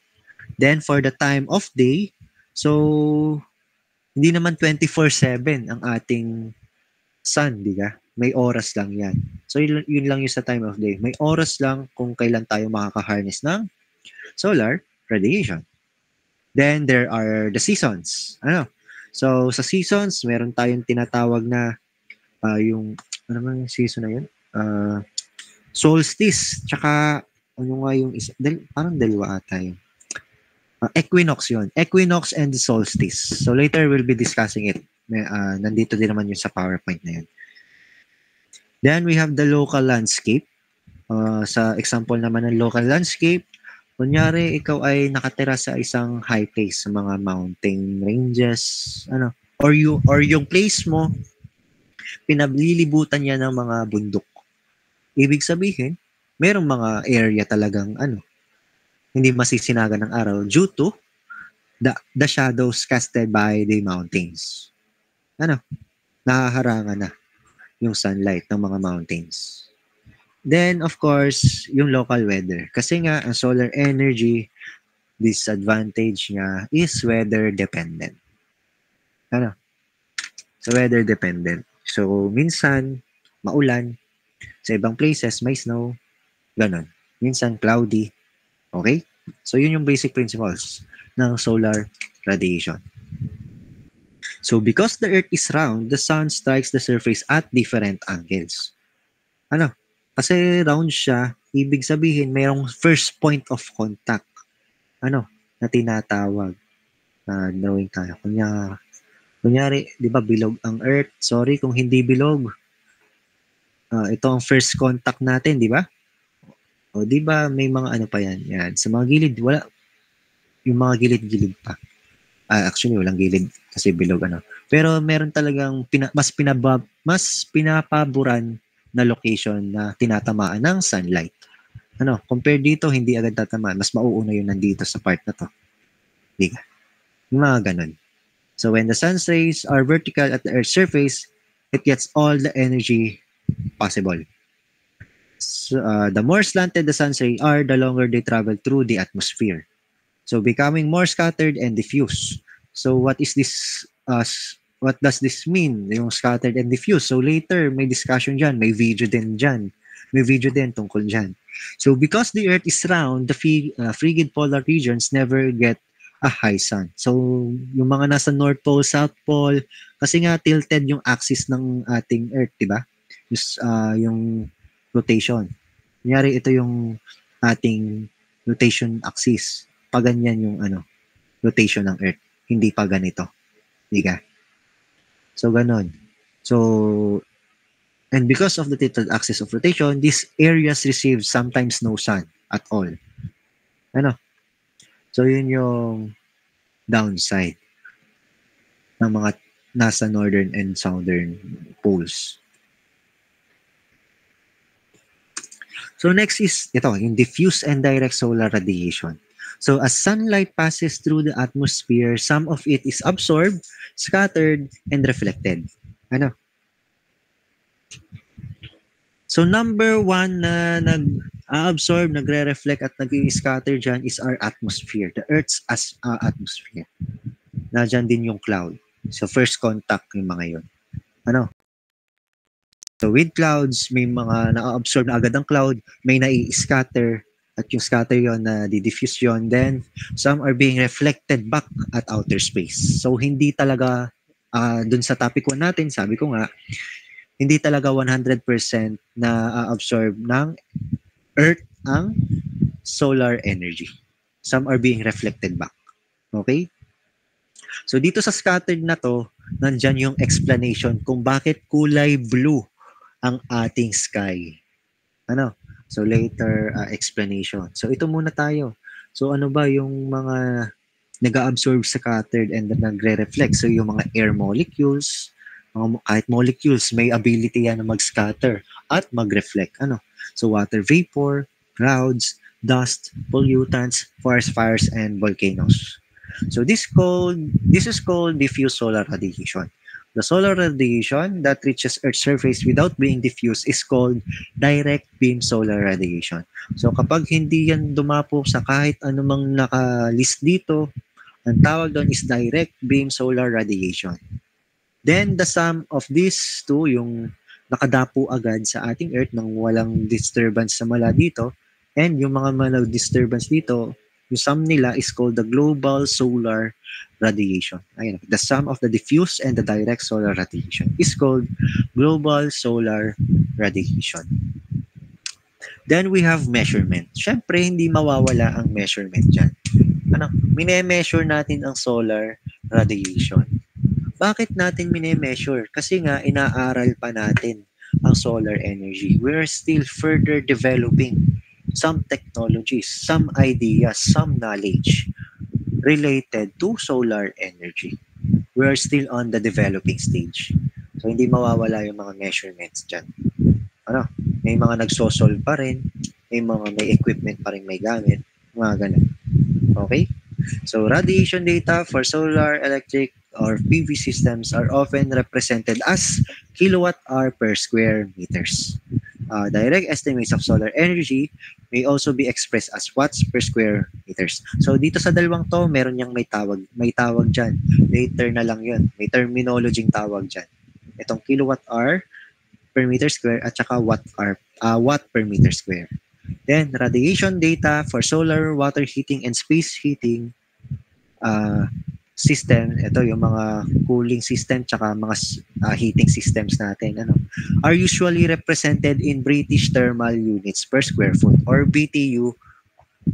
Then, for the time of day, so, hindi naman 24/7 ang ating sun, di ba? May oras lang yan. So, yun lang yung sa time of day. May oras lang kung kailan tayo makaka-harness ng solar radiation. Then, there are the seasons. Ano? So, sa seasons, meron tayong tinatawag na yung, ano man yung season na yun? Solstice. Tsaka, ano nga yung isa? Parang dalawa ata yun. Equinox yun. Equinox and the solstice. So, later we'll be discussing it. Nandito din naman yun sa PowerPoint na yun. Then, we have the local landscape. Sa example naman ng local landscape, kunyari, ikaw ay nakatira sa isang high place, sa mga mountain ranges, ano, or yung place mo, pinaglilibutan niya ng mga bundok. Ibig sabihin, merong mga area talagang, hindi masisinagan ng araw due to the shadows casted by the mountains. Nahaharangan na yung sunlight ng mga mountains. Then, of course, yung local weather. Kasi nga, ang solar energy, disadvantage niya is weather dependent. So, weather dependent. So, minsan, maulan. Sa ibang places, may snow. Ganon. Minsan, cloudy. Okay? So, yun yung basic principles ng solar radiation. So, because the Earth is round, the sun strikes the surface at different angles. Kasi round siya, ibig sabihin, mayroong first point of contact. Na tinatawag. Drawing tayo. Kunyari, di ba, bilog ang Earth? Sorry kung hindi bilog. Ito ang first contact natin, di ba? O, di ba, may mga pa yan. Yan. Sa mga gilid, wala. Yung mga gilid-gilid pa. Actually, walang gilid kasi bilog, Pero meron talagang mas pinapaboran na location na tinatamaan ng sunlight. Compare dito, hindi agad tatamaan. Mas mauuna yun nandito sa part na to. Di ka? Yung mga ganun. So, when the sun's rays are vertical at the Earth's surface, it gets all the energy possible. So, the more slanted the sun's rays are, the longer they travel through the atmosphere. So becoming more scattered and diffuse. So what is this? What does this mean? Yung scattered and diffuse. So later may discussion dyan, may video din dyan. May video din tungkol dyan. So because the Earth is round, the frigid polar regions never get a high sun. So yung mga nasa North Pole, South Pole, kasi nga tilted yung axis ng ating Earth, di ba? Yung rotation. Kunyari ito yung ating rotation axis. Paganyan yung rotation ng Earth. Hindi pa ganito. Di ka? So, ganon. So, and because of the tilted axis of rotation, these areas receive sometimes no sun at all. So, yun yung downside ng mga nasa northern and southern poles. So, next is ito, yung diffuse and direct solar radiation. So, as sunlight passes through the atmosphere, some of it is absorbed, scattered, and reflected. So, number one na nag-absorb, nagre-reflect at nag-scatter dyan is our atmosphere, the Earth's atmosphere. Nadyan din yung cloud. So, first contact yung mga yun. So, with clouds, may mga na-absorb na agad ang cloud, may nai-scatter, at yung scatter yon na di-diffuse yon, then some are being reflected back at outer space. So hindi talaga dun sa topic 1 natin, sabi ko nga, hindi talaga 100% na absorb ng Earth ang solar energy. Some are being reflected back. Okay? So dito sa scattered na to, nandyan yung explanation kung bakit kulay blue ang ating sky. So later explanation. So ito muna tayo. So ano ba yung mga nag-absorb sa scattered and nagre-reflect? So yung mga air molecules, kahit molecules, may ability yan na mag-scatter at mag-reflect. So water vapor, clouds, dust, pollutants, forest fires, and volcanoes. So this is called diffuse solar radiation. The solar radiation that reaches Earth's surface without being diffused is called direct beam solar radiation. So kapag hindi yan dumapo sa kahit anumang nakalist dito, ang tawag doon is direct beam solar radiation. Then the sum of these two, yung nakadapo agad sa ating Earth nang walang disturbance sa mala dito, and yung mga malaw disturbance dito, yung sum nila is called the global solar radiation. Ayun, the sum of the diffuse and the direct solar radiation is called global solar radiation. Then we have measurement. Siyempre, hindi mawawala ang measurement dyan. Mine-measure natin ang solar radiation. Bakit natin mine-measure? Kasi nga, inaaral pa natin ang solar energy. We're still further developing some technologies, some ideas, some knowledge related to solar energy. We are still on the developing stage. So, hindi mawawala yung mga measurements dyan. May mga nagsosolve pa rin, may equipment pa rin may gamit, mga ganun. Okay? So, radiation data for solar, electric, or PV systems are often represented as kilowatt-hour per square meters. Direct estimates of solar energy may also be expressed as watts per square meters. So dito sa dalawang to, meron yang may tawag dyan. Later na lang yun. May terminology tawag dyan. Itong kilowatt-hour per meter square at saka watt per meter square. Then radiation data for solar, water heating, and space heating system, ito yung mga cooling system tsaka mga heating systems natin, are usually represented in British thermal units per square foot or BTU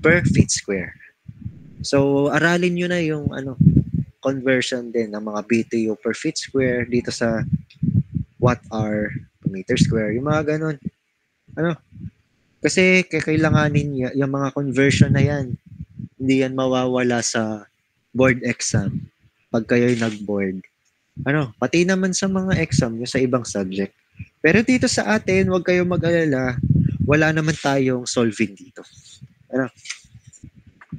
per feet square. So aralin nyo na yung conversion din ng mga BTU per feet square dito sa watt-hour per meter square, yung mga ganun. Kasi kailanganin yung mga conversion na yan, hindi yan mawawala sa board exam pag kayo'y nag-board. Pati naman sa mga exam nyo sa ibang subject. Pero dito sa atin, huwag kayong mag-alala, wala naman tayong solving dito.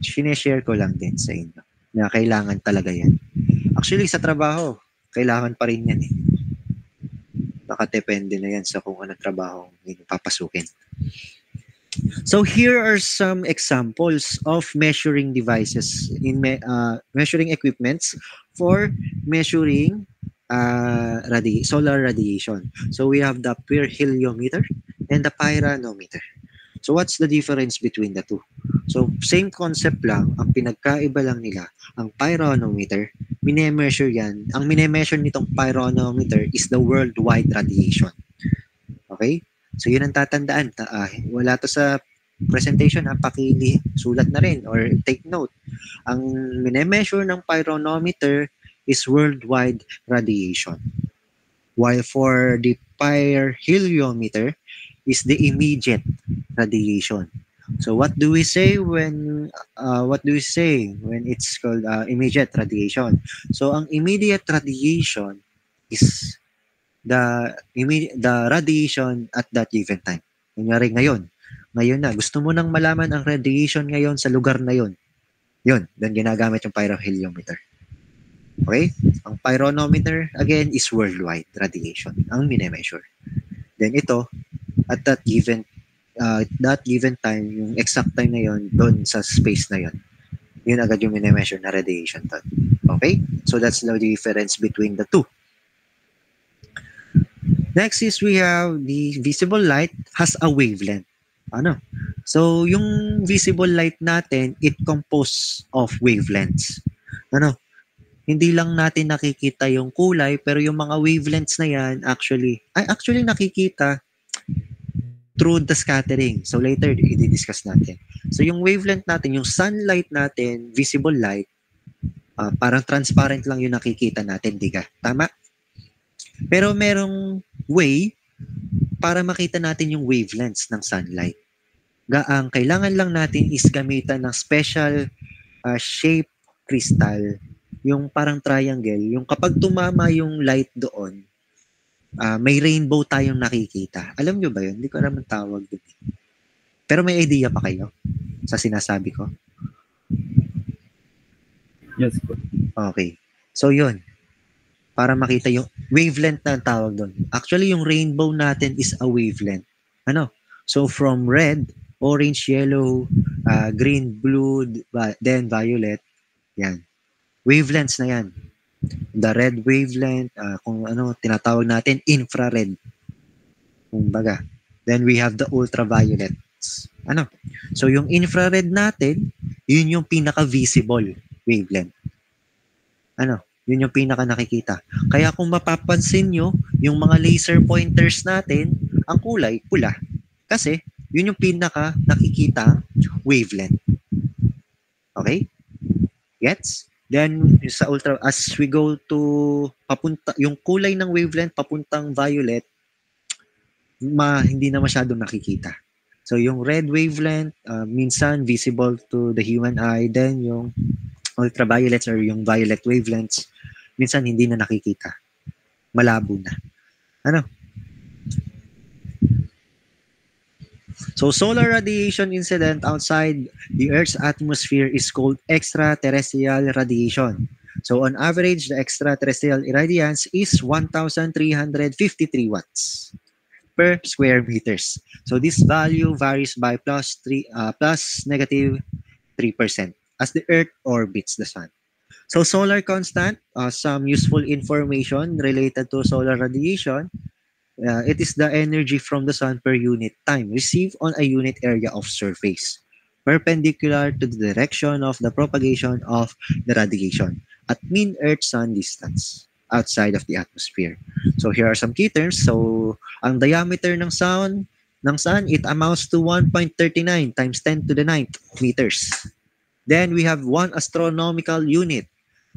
Sineshare ko lang din sa inyo na kailangan talaga yan. Actually, sa trabaho, kailangan pa rin yan eh. Nakadepende na yan sa kung anong trabaho yung papasukin. So here are some examples of measuring devices measuring equipments for measuring solar radiation. So we have the pyrheliometer and the pyranometer. So what's the difference between the two? So same concept lang, ang pinagkaiba lang nila, ang pyranometer, minemeasure yan. Ang minemeasure nitong pyranometer is the worldwide radiation. Okay? So yun ang tatandaan. Wala to sa presentation, sulat na rin or take note. Ang minemeasure ng pyranometer is worldwide radiation. While for the pyrheliometer is the immediate radiation. So what do we say when it's called immediate radiation? So ang immediate radiation is the radiation at that given time. Kunyari ngayon na, gusto mo nang malaman ang radiation ngayon sa lugar na yon. Yun, then ginagamit yung pyrheliometer. Okay? Ang pyranometer, again, is worldwide radiation. Ang minemeasure. Then ito, at that given time, yung exact time na yon, doon sa space na yon, yun agad yung minemeasure na radiation doon. Okay? So that's the difference between the two. Next is we have the visible light has a wavelength. So yung visible light natin, it composed of wavelengths. Hindi lang natin nakikita yung kulay, pero yung mga wavelengths na yan actually nakikita through the scattering. So later i-discuss natin. So yung wavelength natin, yung sunlight natin, visible light, parang transparent lang yung nakikita natin, diga? Tama? Pero merong way para makita natin yung wavelengths ng sunlight. Ang kailangan lang natin is gamitan ng special shape crystal, yung parang triangle, yung kapag tumama yung light doon, may rainbow tayong nakikita. Alam nyo ba yun? Hindi ko alam ang tawag doon. Pero may idea pa kayo sa sinasabi ko? Yes po. Okay. So yun. Para makita yung wavelength na ang tawag doon. Actually, yung rainbow natin is a wavelength. So from red, orange, yellow, green, blue, then violet. Yan. Wavelengths na yan. The red wavelength, kung tinatawag natin, infrared. Kumbaga. Then we have the ultraviolets. So yung infrared natin, yun yung pinaka-visible wavelength. Yun yung pinaka nakikita. Kaya kung mapapansin nyo, yung mga laser pointers natin, ang kulay, pula. Kasi, yun yung pinaka nakikita wavelength. Okay? Gets? Then, sa as we go to, yung kulay ng wavelength papuntang violet, hindi na masyadong nakikita. So, yung red wavelength, minsan visible to the human eye. Then, yung ultraviolets or yung violet wavelengths, minsan hindi na nakikita. Malabo na. So solar radiation incident outside the Earth's atmosphere is called extraterrestrial radiation. So on average, the extraterrestrial irradiance is 1,353 watts per square meters. So this value varies by plus negative 3% as the Earth orbits the Sun. So solar constant, some useful information related to solar radiation. It is the energy from the Sun per unit time received on a unit area of surface, perpendicular to the direction of the propagation of the radiation at mean Earth-Sun distance outside of the atmosphere. So here are some key terms. So ang diameter ng Sun, it amounts to 1.39 times 10 to the 9th meters. Then we have 1 astronomical unit.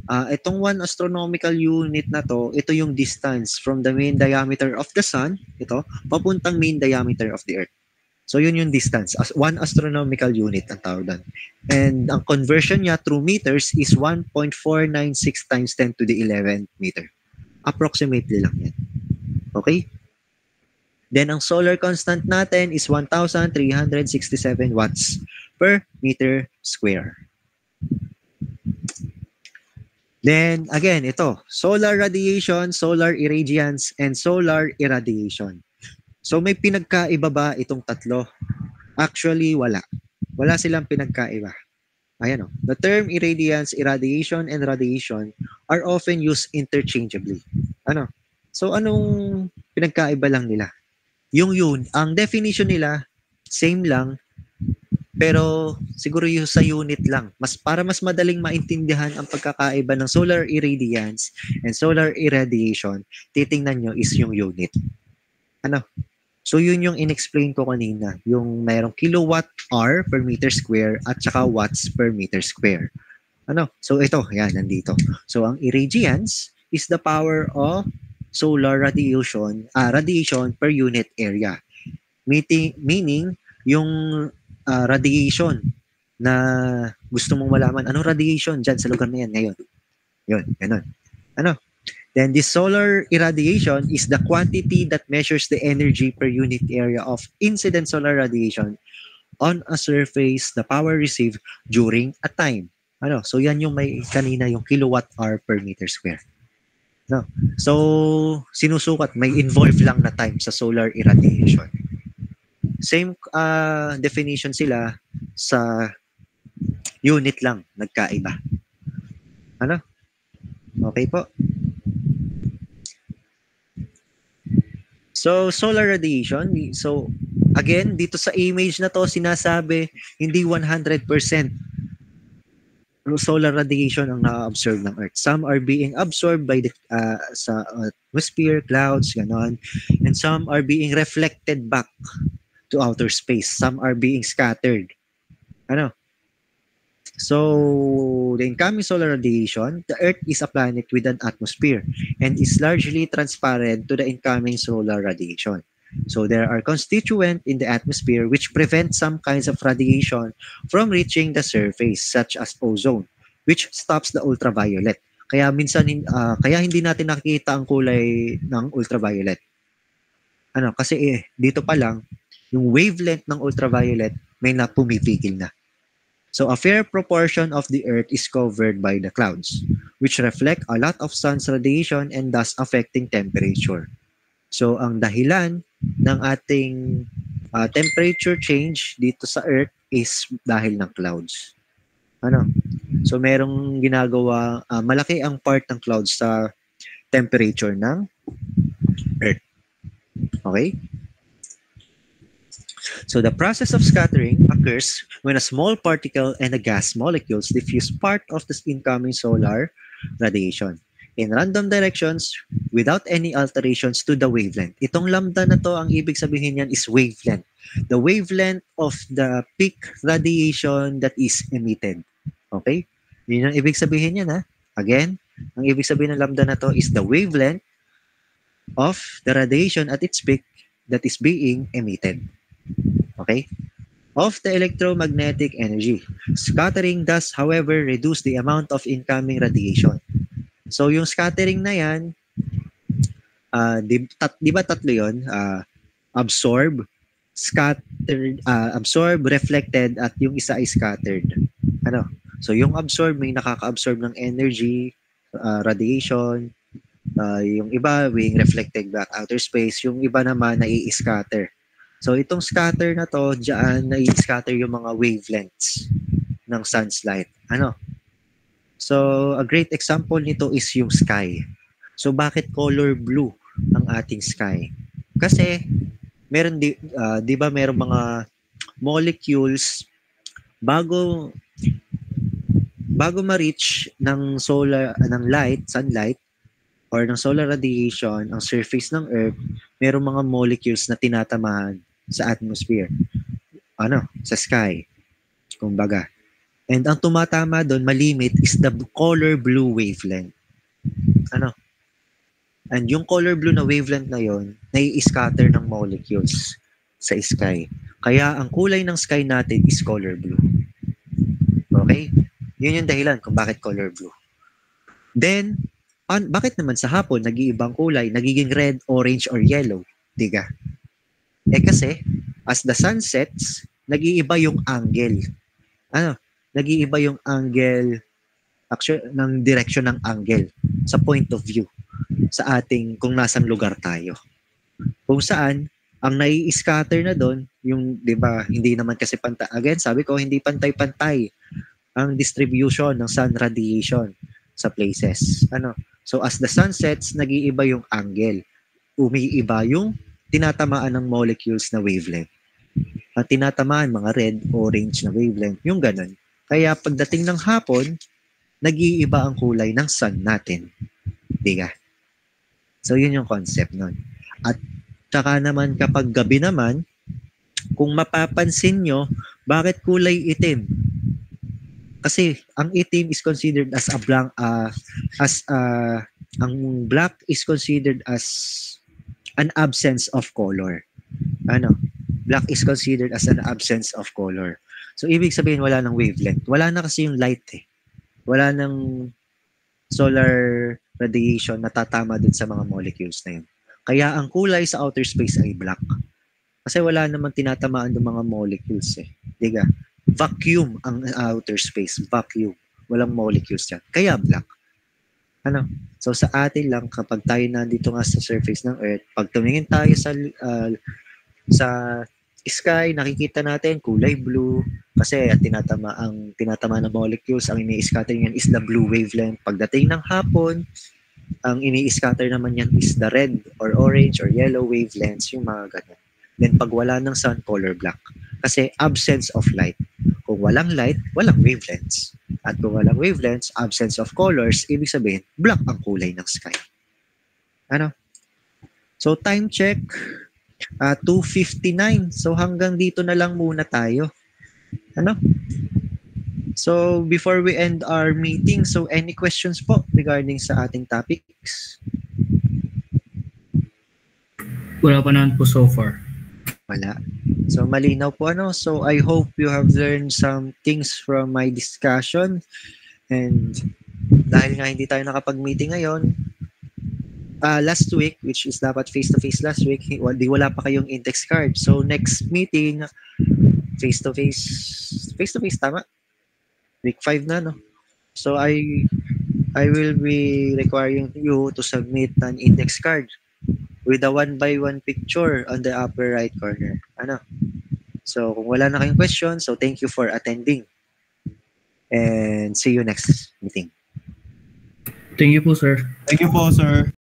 Itong 1 astronomical unit na to, ito yung distance from the main diameter of the Sun, ito, papuntang main diameter of the Earth. So yun yung distance. 1 astronomical unit ang tawag doon. And ang conversion niya through meters is 1.496 times 10 to the 11th meter. Approximately lang yan. Okay? Then ang solar constant natin is 1,367 watts per meter square. Then, again, ito, solar radiation, solar irradiance, and solar irradiation. So, may pinagkaiba ba itong tatlo? Actually, wala. Wala silang pinagkaiba. Ayan o. The term irradiance, irradiation, and radiation are often used interchangeably. Ano? So, anong pinagkaiba lang nila? Yun, ang definition nila, same lang, pero siguro yung sa unit lang. Para mas madaling maintindihan ang pagkakaiba ng solar irradiance and solar irradiation, titingnan nyo is yung unit. Ano? So yun yung inexplain ko kanina, yung mayroong kilowatt hour per meter square at saka watts per meter square. Ano? So ito, yan, nandito. So ang irradiance is the power of solar radiation per unit area. Meaning yung radiation na gusto mong malaman. Anong radiation dyan sa lugar na yan ngayon? Yun, ganun. Ano? Then this solar irradiation is the quantity that measures the energy per unit area of incident solar radiation on a surface, the power received during a time. Ano? So yan yung may kanina yung kilowatt hour per meter square. No. So sinusukat, may involved lang na time sa solar irradiation. Same definition sila sa unit lang, nagkaiba. Ano? Okay po. So, solar radiation. So, again, dito sa image na to, sinasabi, hindi 100% solar radiation ang na-absorb ng Earth. Some are being absorbed by the sa atmosphere, clouds, ganon. And some are being reflected back to outer space. Some are being scattered. Ano? So, the incoming solar radiation, the Earth is a planet with an atmosphere and is largely transparent to the incoming solar radiation. So, there are constituents in the atmosphere which prevent some kinds of radiation from reaching the surface, such as ozone, which stops the ultraviolet. Kaya minsan, kaya hindi natin nakikita ang kulay ng ultraviolet. Ano? Kasi dito pa lang, yung wavelength ng ultraviolet may pumipigil na. So a fair proportion of the Earth is covered by the clouds, which reflect a lot of sun's radiation and thus affecting temperature. So ang dahilan ng ating temperature change dito sa Earth is dahil ng clouds. Ano? So merong ginagawa, malaki ang part ng clouds sa temperature ng Earth. Okay? So the process of scattering occurs when a small particle and a gas molecules diffuse part of the incoming solar radiation in random directions without any alterations to the wavelength. Itong lambda na to, ang ibig sabihin yan is wavelength. The wavelength of the peak radiation that is emitted. Okay? Yun ang ibig sabihin yan, ha? Again, ang ibig sabihin ng lambda na to is the wavelength of the radiation at its peak that is being emitted. Okay? Of the electromagnetic energy. Scattering does, however, reduce the amount of incoming radiation. So, yung scattering na yan, di ba tatlo yun? Absorb, scattered, reflected, at yung isa ay scattered. Ano? So, yung absorb, may nakaka-absorb ng energy, radiation, yung iba being reflected back outer space, yung iba naman nai-scatter. So, itong scatter na to, dyan nai-scatter yung mga wavelengths ng sun's light. Ano? So, a great example nito is yung sky. So, bakit color blue ang ating sky? Kasi, meron di ba merong mga molecules bago ma-reach ng sunlight, or ng solar radiation, ang surface ng Earth, merong mga molecules na tinatamahan sa atmosphere. Ano? Sa sky. Kumbaga. And ang tumatama doon, malimit, is the color blue wavelength. Ano? And yung color blue na wavelength na yon, nai-scatter ng molecules sa sky. Kaya ang kulay ng sky natin is color blue. Okay? Yun yung dahilan kung bakit color blue. Then, bakit naman sa hapon nag-iibang kulay, nagiging red, orange, or yellow? Diga. Kasi, as the sun sets, nag-iiba yung angle. Ano? Nag-iiba yung angle, actually, ng direction ng angle sa point of view sa ating kung nasang lugar tayo. Kung saan, ang nai-scatter na doon, yung 'di ba, hindi naman kasi pantay. Again, sabi ko hindi pantay-pantay ang distribution ng sun radiation sa places. So as the sun sets, nag-iiba yung angle. Umiiba yung tinatamaan ng molecules na wavelength. At tinatamaan mga red, orange na wavelength, yung ganun. Kaya pagdating ng hapon, nag-iiba ang kulay ng sun natin. Diga? So yun yung concept nun. At saka naman kapag gabi naman, kung mapapansin nyo, bakit kulay itim? Kasi ang itim is considered as a blank, ang black is considered as an absence of color. Black is considered as an absence of color. So ibig sabihin wala ng wavelength. Wala na kasi yung light eh. Wala ng solar radiation na tatama dun sa mga molecules na yun. Kaya ang kulay sa outer space ay black. Kasi wala namang tinatamaan ng mga molecules eh. Diga? Vacuum ang outer space. Vacuum. Walang molecules dyan. Kaya black. So sa atin lang, kapag tayo nandito nga sa surface ng Earth, pag tumingin tayo sa sky, nakikita natin kulay blue. Kasi ang tinatama ng molecules, ang ini-scatter yan is the blue wavelength. Pagdating ng hapon, ang ini-scatter naman yan is the red or orange or yellow wavelengths, yung mga ganyan. Then pag wala ng sun, color black. Kasi absence of light. Kung walang light, walang wavelengths. At kung walang wavelengths, absence of colors, ibig sabihin, black ang kulay ng sky. So time check, 2:59. So hanggang dito na lang muna tayo. So before we end our meeting, so any questions po regarding sa ating topics? Wala pa naman po so far. Wala. So malinaw po So I hope you have learned some things from my discussion. And dahil nga hindi tayo nakapag-meeting ngayon, last week, which is dapat face-to-face last week, wala pa kayong index card. So next meeting, face-to-face, tama? Week 5 na, no? So I will be requiring you to submit an index card with a 1x1 picture on the upper right corner. So kung wala na kayong question, so thank you for attending. And see you next meeting. Thank you po, sir. Thank you po, sir.